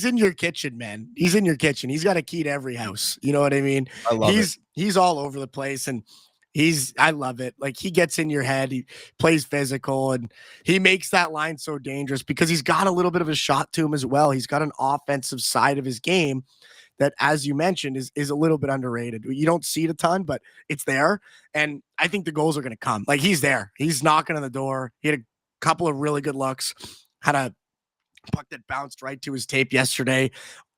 in your kitchen, man. He's in your kitchen. He's got a key to every house. You know what I mean? I love it. He's all over the place, and I love it. Like, he gets in your head, he plays physical, and he makes that line so dangerous because he's got a little bit of a shot to him as well. He's got an offensive side of his game that, as you mentioned, is a little bit underrated. You don't see it a ton, but it's there. And I think the goals are going to come. Like, he's there. He's knocking on the door. He had a couple of really good looks, had a puck that bounced right to his tape yesterday,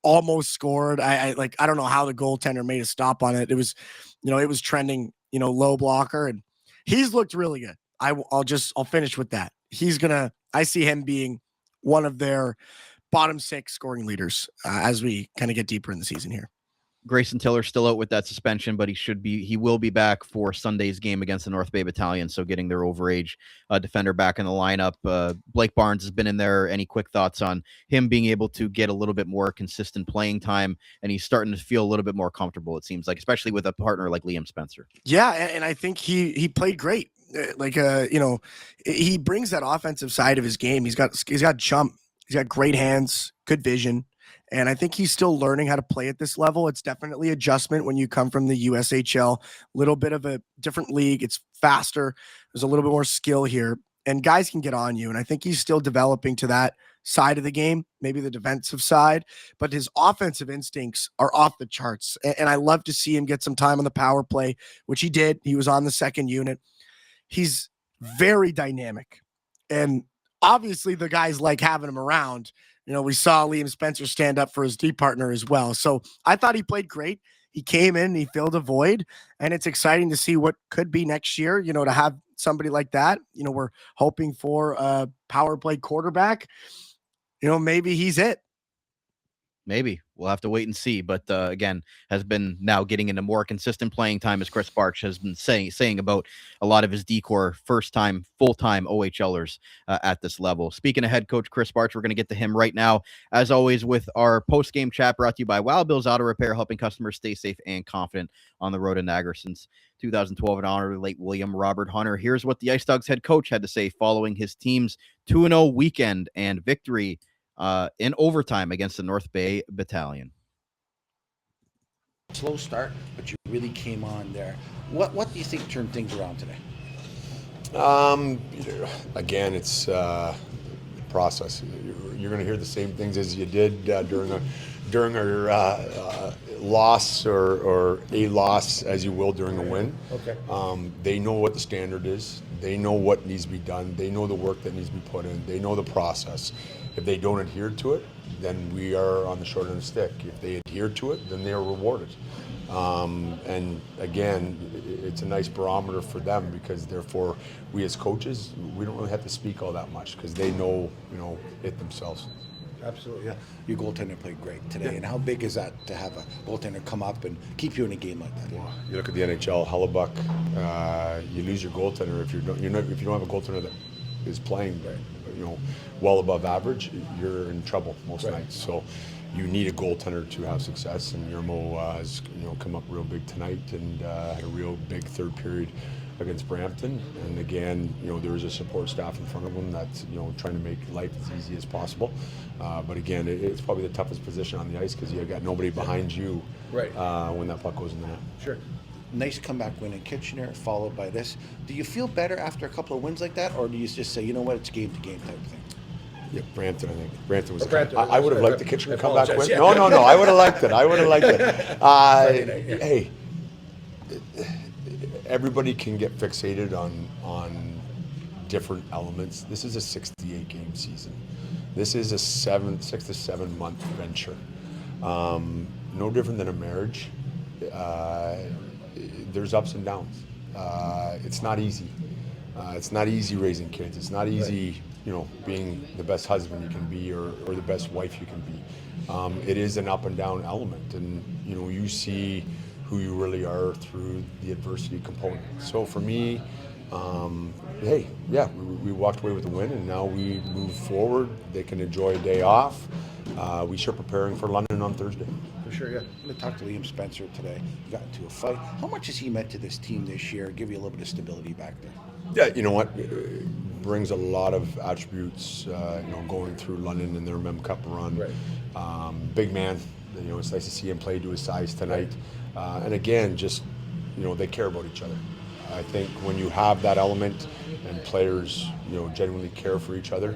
almost scored. I don't know how the goaltender made a stop on it. It was, it was trending, low blocker, and he's looked really good. I'll finish with that. I see him being one of their bottom 6 scoring leaders as we kind of get deeper in the season here. Grayson Tiller still out with that suspension, but he will be back for Sunday's game against the North Bay Battalion. So getting their overage defender back in the lineup. Blake Barnes has been in there. Any quick thoughts on him being able to get a little bit more consistent playing time? And he's starting to feel a little bit more comfortable, it seems like, especially with a partner like Liam Spencer. Yeah. And I think he played great. He brings that offensive side of his game. He's got jump. He's got great hands, good vision. And I think he's still learning how to play at this level. It's definitely adjustment when you come from the USHL, little bit of a different league. It's faster. There's a little bit more skill here, and guys can get on you. And I think he's still developing to that side of the game, maybe the defensive side, but his offensive instincts are off the charts. And I love to see him get some time on the power play, which he did. He was on the second unit. He's very dynamic. And obviously the guys like having him around. We saw Liam Spencer stand up for his D partner as well. So I thought he played great. He came in, he filled a void, and it's exciting to see what could be next year, to have somebody like that. We're hoping for a power play quarterback. Maybe he's it. Maybe we'll have to wait and see, but again, has been now getting into more consistent playing time, as Krys Barch has been saying about a lot of his decor first-time, full-time OHLers at this level. Speaking of head coach Krys Barch, we're going to get to him right now, as always, with our post-game chat brought to you by Wild Bill's Auto Repair, helping customers stay safe and confident on the road in Niagara since 2012 in honor of late William Robert Hunter. Here's what the Ice Dogs head coach had to say following his team's 2-0 weekend and victory in overtime against the North Bay Battalion. Slow start, but you really came on there. What do you think turned things around today? Again, it's process. You're going to hear the same things as you did during our loss or a loss, as you will, during a win. Okay. They know what the standard is. They know what needs to be done. They know the work that needs to be put in. They know the process. If they don't adhere to it, then we are on the short end of the stick. If they adhere to it, then they are rewarded. And again, it's a nice barometer for them, because therefore we as coaches, we don't really have to speak all that much, because they know, it themselves. Absolutely, yeah. Your goaltender played great today, and how big is that to have a goaltender come up and keep you in a game like that? Well, you look at the NHL, Hellebuck, you lose your goaltender if you don't have a goaltender that is playing, well above average, you're in trouble most nights. So you need a goaltender to have success, and Yermo has come up real big tonight and had a real big third period against Brampton. And again, there is a support staff in front of them that's trying to make life as easy as possible. But again, it's probably the toughest position on the ice, because you got nobody behind you when that puck goes in the net. Sure. Nice comeback win in Kitchener, followed by this. Do you feel better after a couple of wins like that, or do you just say, you know what, it's game to game type of thing? Yeah, Brampton, I think. Brampton was. I would have liked the Kitchener comeback win. Yeah. No. I would have liked it. Hey, everybody can get fixated on different elements. This is a 68-game season. This is a 6 to 7 month venture. No different than a marriage. There's ups and downs. It's not easy. It's not easy raising kids. It's not easy, being the best husband you can be or the best wife you can be. It is an up and down element, and you see who you really are through the adversity component. So for me, we walked away with a win, and now we move forward. They can enjoy a day off. We start preparing for London on Thursday. For sure, yeah. I'm going to talk to Liam Spencer today. He got into a fight. How much has he meant to this team this year? Give you a little bit of stability back there. Yeah, you know what? Brings a lot of attributes, going through London in their Mem Cup run. Right. Big man. It's nice to see him play to his size tonight. And again, just, they care about each other. I think when you have that element and players, genuinely care for each other,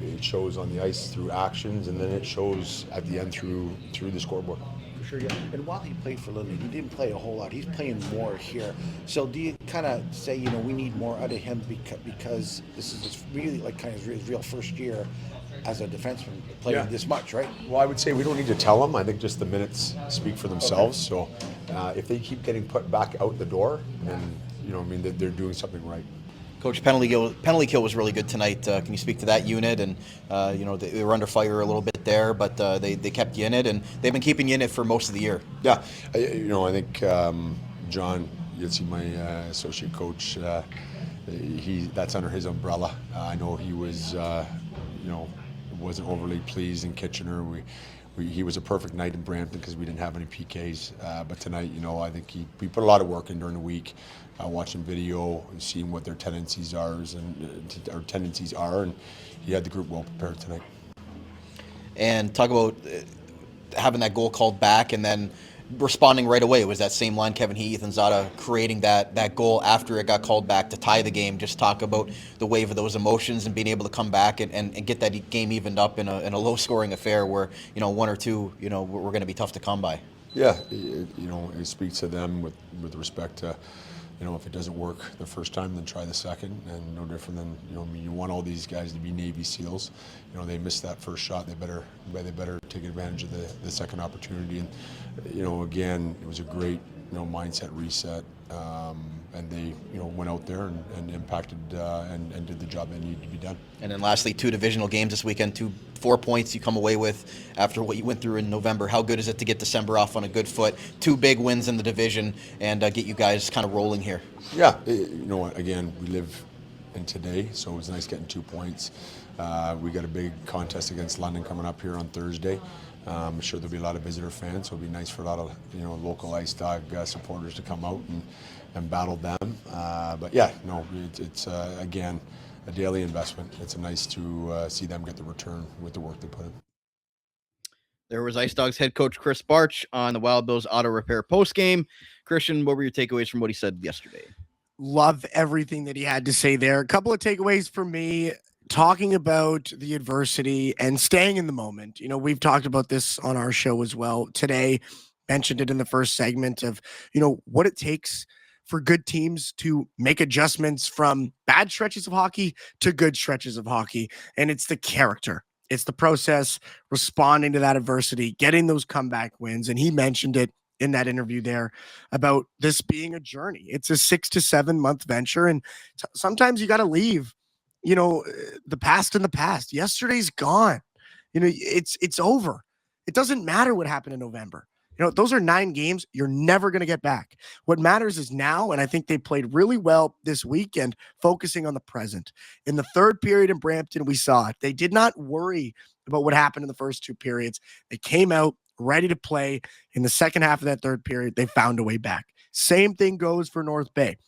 it shows on the ice through actions, and then it shows at the end through the scoreboard. For sure, yeah. And while he played for London, he didn't play a whole lot. He's playing more here. So do you kind of say, we need more out of him because this is his really his real first year as a defenseman playing this much, right? Well, I would say we don't need to tell them. I think just the minutes speak for themselves. Okay. So if they keep getting put back out the door, then they're doing something right. Coach, penalty kill was really good tonight. Can you speak to that unit? And they were under fire a little bit there, but they kept you in it, and they've been keeping you in it for most of the year. Yeah, I think John, you'd see my associate coach. That's under his umbrella. I know he was, wasn't overly pleased in Kitchener. He was a perfect night in Brampton because we didn't have any PKs. But tonight, I think we put a lot of work in during the week, watching video and seeing what their tendencies are, and he had the group well prepared tonight. And talk about having that goal called back and then responding right away. It was that same line, Kevin Heath and Zada creating that goal after it got called back to tie the game. Just talk about the wave of those emotions and being able to come back and get that game evened up in a low-scoring affair where, one or two, we're going to be tough to come by. Yeah, it speaks to them with respect to, if it doesn't work the first time, then try the second. And no different than, you want all these guys to be Navy SEALs. They missed that first shot. They better take advantage of the second opportunity. And, again, it was a great mindset reset, and they went out there and impacted and did the job that needed to be done. And then lastly, 2 divisional games this weekend, 4 points you come away with after what you went through in November. How good is it to get December off on a good foot? 2 big wins in the division and get you guys kind of rolling here. Yeah, again, we live in today, so it was nice getting 2 points. We got a big contest against London coming up here on Thursday. I'm sure there'll be a lot of visitor fans, so it'll be nice for a lot of local Ice Dog supporters to come out and battle them. But yeah, it's again a daily investment. It's nice to see them get the return with the work they put in. There was Ice Dogs head coach Krys Barch on the Wild Bills auto repair postgame. Christian, what were your takeaways from what he said yesterday? Love everything that he had to say there. A couple of takeaways for me. Talking about the adversity and staying in the moment. We've talked about this on our show as well today, mentioned it in the first segment of, what it takes for good teams to make adjustments from bad stretches of hockey to good stretches of hockey. And it's the character. It's the process, responding to that adversity, getting those comeback wins. And he mentioned it in that interview there about this being a journey. It's a 6 to 7 month venture. And sometimes you got to leave the past in the past. Yesterday's gone. It's over. It doesn't matter what happened in November. Those are 9 games you're never going to get back. What matters is now, and I think they played really well this weekend, focusing on the present. In the third period in Brampton, we saw it. They did not worry about what happened in the first 2 periods. They came out ready to play. In the second half of that third period, they found a way back. Same thing goes for North Bay.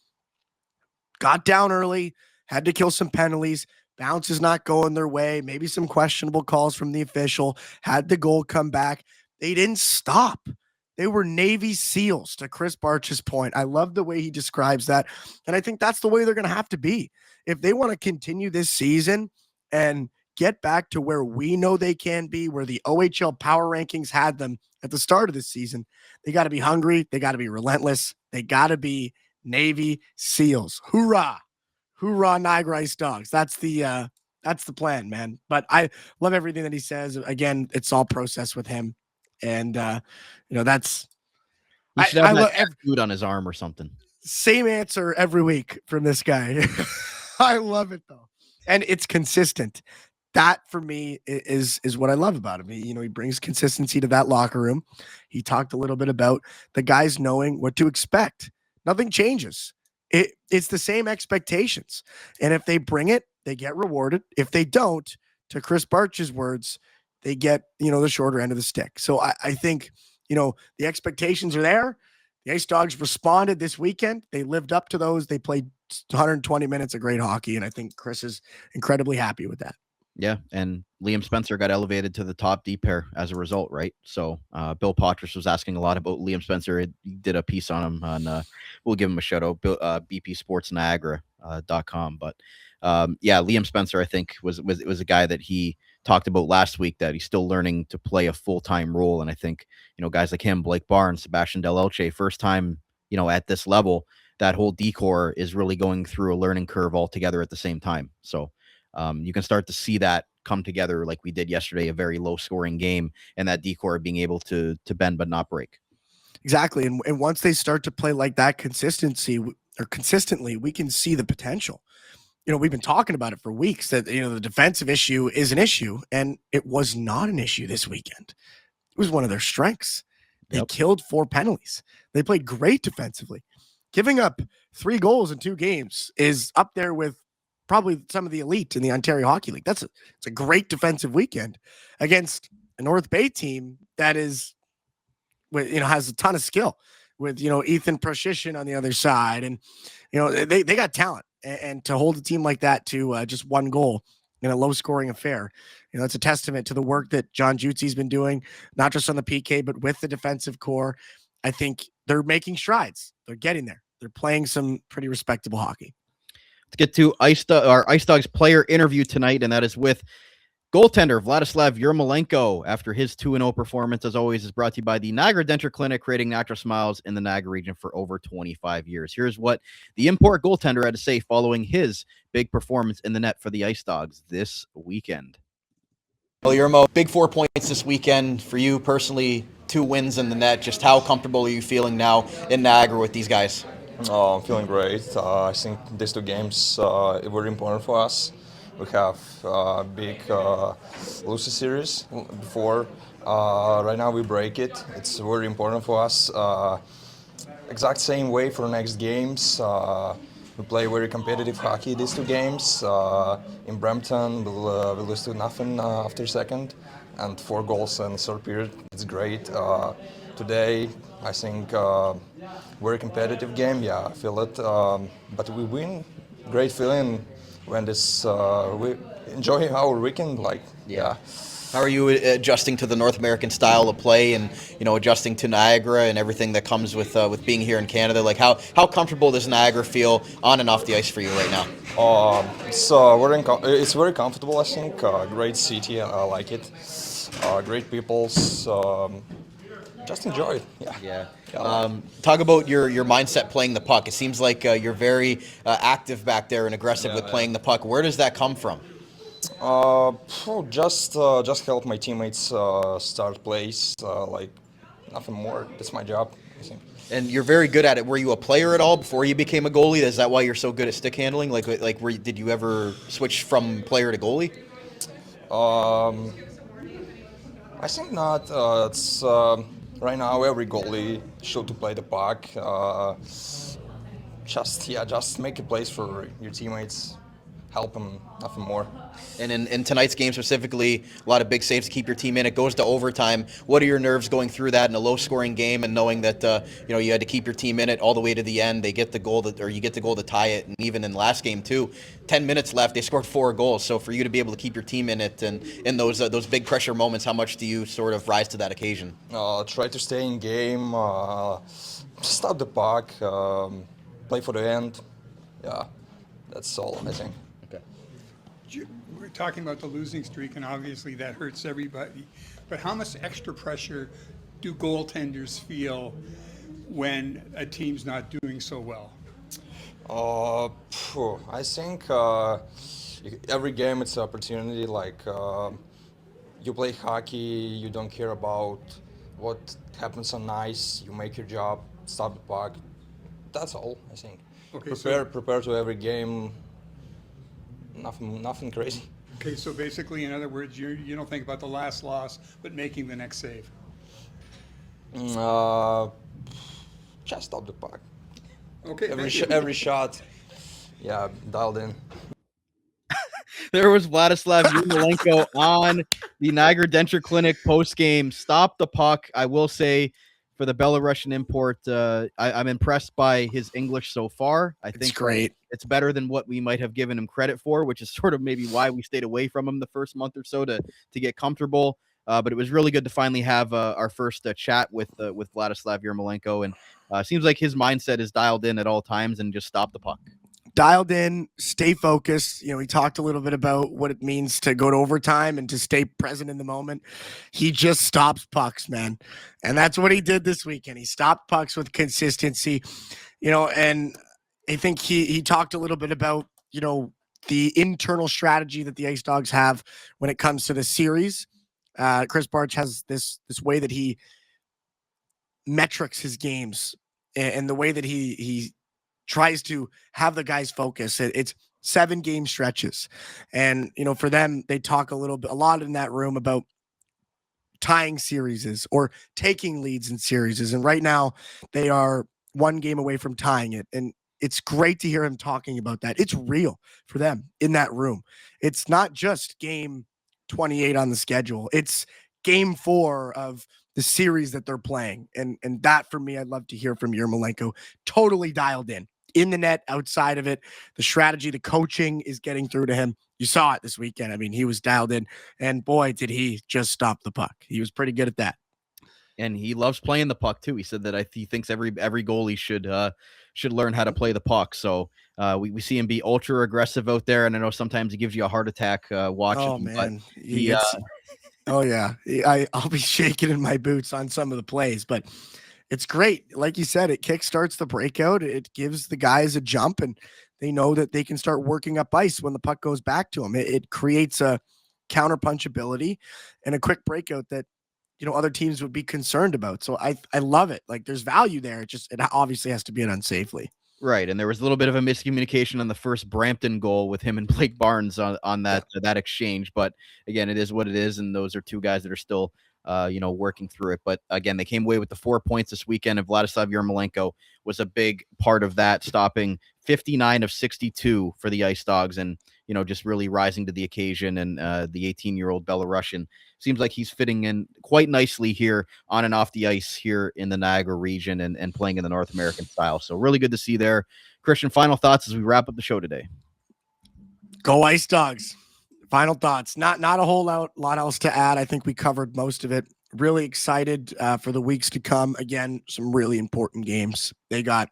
Got down early, had to kill some penalties. Bounce is not going their way. Maybe some questionable calls from the official. Had the goal come back. They didn't stop. They were Navy SEALs, to Krys Barch's point. I love the way he describes that. And I think that's the way they're going to have to be. If they want to continue this season and get back to where we know they can be, where the OHL power rankings had them at the start of this season, they got to be hungry. They got to be relentless. They got to be Navy SEALs. Hoorah! Hoorah, Niagara IceDogs. That's the plan, man. But I love everything that he says. Again, it's all process with him. And, that's... He should have that food on his arm or something. Same answer every week from this guy. I love it, though. And it's consistent. That, for me, is what I love about him. He brings consistency to that locker room. He talked a little bit about the guys knowing what to expect. Nothing changes. It's the same expectations. And if they bring it, they get rewarded. If they don't, to Krys Barch's words, they get, the shorter end of the stick. So I think, the expectations are there. The Ice Dogs responded this weekend. They lived up to those. They played 120 minutes of great hockey. And I think Krys is incredibly happy with that. Yeah, and Liam Spencer got elevated to the top D pair as a result, right? So Bill Potters was asking a lot about Liam Spencer. He did a piece on him on, we'll give him a shout out, bpsportsniagara.com. But Liam Spencer, I think, was a guy that he talked about last week, that he's still learning to play a full-time role. And I think, guys like him, Blake Barnes, Sebastian Del Elche, first time, at this level, that whole D-core is really going through a learning curve all together at the same time. So you can start to see that come together like we did yesterday, a very low-scoring game, and that D-core being able to bend but not break. Exactly. And once they start to play like that consistently, we can see the potential. We've been talking about it for weeks that, the defensive issue is an issue, and it was not an issue this weekend. It was one of their strengths. They killed 4 penalties. They played great defensively. Giving up 3 goals in 2 games is up there with probably some of the elite in the Ontario Hockey League. It's a great defensive weekend against a North Bay team that is, has a ton of skill with, Ethan Proshishin on the other side. And, they got talent. And to hold a team like that to just 1 goal in a low-scoring affair, it's a testament to the work that John Jutsy's been doing, not just on the PK, but with the defensive core. I think they're making strides. They're getting there. They're playing some pretty respectable hockey. Let's get to our Ice Dogs player interview tonight, and that is with goaltender Vladislav Yermolenko after his 2-0 performance. As always, is brought to you by the Niagara Denture Clinic, creating natural smiles in the Niagara region for over 25 years. Here's what the import goaltender had to say following his big performance in the net for the Ice Dogs this weekend. Well, Yermo, big 4 points this weekend for you personally. 2 wins in the net. Just how comfortable are you feeling now in Niagara with these guys? I'm feeling great. I think these 2 games are very important for us. We have a big loser series before. Right now we break it. It's very important for us. Exact same way for next games. We play very competitive hockey these 2 games. In Brampton, we'll lose to nothing after second, and 4 goals in third period. It's great. Today, I think very competitive game. Yeah, I feel it. But we win. Great feeling when we enjoy our weekend. Yeah. How are you adjusting to the North American style of play, and adjusting to Niagara and everything that comes with being here in Canada? Like how comfortable does Niagara feel on and off the ice for you right now? It's very comfortable. I think great city. I like it. Great people. Just enjoy it. Yeah. Talk about your mindset playing the puck. It seems like you're very active back there and aggressive with playing the puck. Where does that come from? Just help my teammates start plays. Nothing more. That's my job, I think. And you're very good at it. Were you a player at all before you became a goalie? Is that why you're so good at stick handling? Did you ever switch from player to goalie? I think not. It's right now every goalie should to play the puck. Just make a place for your teammates. Help them, nothing more. And in tonight's game specifically, a lot of big saves to keep your team in. It goes to overtime. What are your nerves going through that in a low-scoring game, and knowing that you had to keep your team in it all the way to the end? They get the goal, you get the goal to tie it, and even in the last game too, 10 minutes left, they scored 4 goals. So for you to be able to keep your team in it, and in those big pressure moments, how much do you sort of rise to that occasion? Try to stay in game, stop the puck, play for the end. Yeah, that's all I think. We're talking about the losing streak, and obviously that hurts everybody. But how much extra pressure do goaltenders feel when a team's not doing so well? I think every game it's an opportunity. You play hockey, you don't care about what happens on ice. You make your job, stop the puck. That's all, I think. Okay, prepare to every game. Nothing crazy. Okay, so basically, in other words, you don't think about the last loss, but making the next save. Just stop the puck. Okay. Every shot, dialed in. There was Vladislav Yermolenko on the Niagara Denture Clinic post-game. Stop the puck. I will say, for the Belarusian import, I'm impressed by his English so far. I think it's great. It's better than what we might have given him credit for, which is sort of maybe why we stayed away from him the first month or so to get comfortable. But it was really good to finally have our first chat with Vladislav Yermolenko, and seems like his mindset is dialed in at all times and just stop the puck. Dialed in, stay focused. We talked a little bit about what it means to go to overtime and to stay present in the moment. He just stops pucks, man. And that's what he did this weekend. He stopped pucks with consistency, and I think he talked a little bit about, the internal strategy that the Ice Dogs have when it comes to the series. Krys Barch has this way that he metrics his games, and the way that he tries to have the guys focus. It's 7-game stretches. And, for them, they talk a lot in that room about tying series or taking leads in series. And right now they are 1 game away from tying it. And it's great to hear him talking about that. It's real for them in that room. It's not just game 28 on the schedule. It's game 4 of the series that they're playing. And that, for me, I'd love to hear from Yermolenko. Totally dialed in the net, outside of it. The strategy, the coaching is getting through to him. You saw it this weekend. I mean, he was dialed in, and boy, did he just stop the puck. He was pretty good at that. And he loves playing the puck too. He said that he thinks every goalie should learn how to play the puck. So we see him be ultra aggressive out there. And I know sometimes he gives you a heart attack watching. Oh man, oh yeah, I'll be shaking in my boots on some of the plays, but it's great. Like you said, it kickstarts the breakout. It gives the guys a jump, and they know that they can start working up ice when the puck goes back to them. It creates a counterpunch ability and a quick breakout that other teams would be concerned about. So I love it. Like, there's value there. It obviously has to be done safely. Right, and there was a little bit of a miscommunication on the first Brampton goal with him and Blake Barnes on that exchange. But again, it is what it is, and those are two guys that are still working through it. But again, they came away with the 4 points this weekend, and Vladislav Yermolenko was a big part of that, stopping 59 of 62 for the Ice Dogs, and just really rising to the occasion. And the 18-year-old Belarusian seems like he's fitting in quite nicely here on and off the ice here in the Niagara region and playing in the North American style. So really good to see there. Christian, final thoughts as we wrap up the show today. Go Ice Dogs. Final thoughts. Not a whole lot else to add. I think we covered most of it. Really excited for the weeks to come. Again, some really important games. They got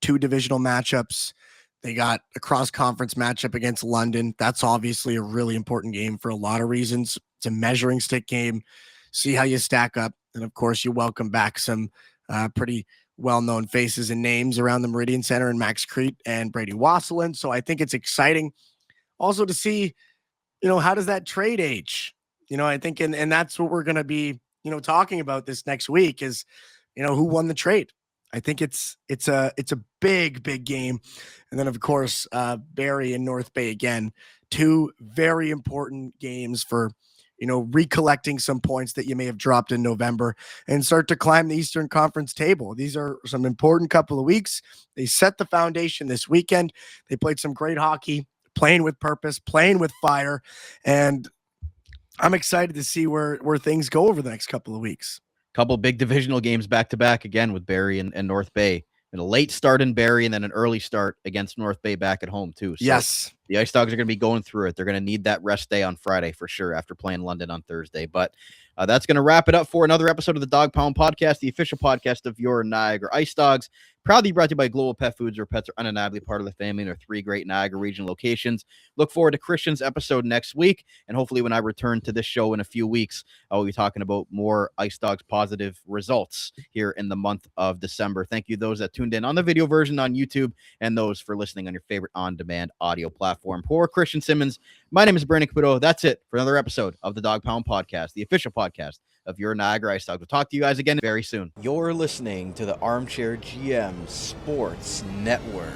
2 divisional matchups. They got a cross-conference matchup against London. That's obviously a really important game for a lot of reasons. It's a measuring stick game. See how you stack up. And, of course, you welcome back some pretty well-known faces and names around the Meridian Center, and Max Crete and Brady Wasselin. So I think it's exciting also to see, how does that trade age? I think, and that's what we're going to be, talking about this next week is, who won the trade. I think it's a big game. And then, of course, Barrie and North Bay again, 2 very important games for, recollecting some points that you may have dropped in November and start to climb the Eastern Conference table. These are some important couple of weeks. They set the foundation this weekend. They played some great hockey, playing with purpose, playing with fire. And I'm excited to see where things go over the next couple of weeks. Couple big divisional games back to back again with Barrie and North Bay. And a late start in Barrie and then an early start against North Bay back at home too. So yes. The Ice Dogs are going to be going through it. They're going to need that rest day on Friday for sure after playing London on Thursday. But that's going to wrap it up for another episode of the Dog Pound Podcast, the official podcast of your Niagara Ice Dogs. Proudly brought to you by Global Pet Foods, where pets are undeniably part of the family in their 3 great Niagara region locations. Look forward to Christian's episode next week. And hopefully when I return to this show in a few weeks, I will be talking about more Ice Dogs positive results here in the month of December. Thank you those that tuned in on the video version on YouTube and those for listening on your favorite on-demand audio platform. For Christian Simmons, my name is Brandon Caputo. That's it for another episode of the Dog Pound Podcast, the official podcast of your Niagara Ice Dogs. We'll talk to you guys again very soon. You're listening to the Armchair GM Sports Network.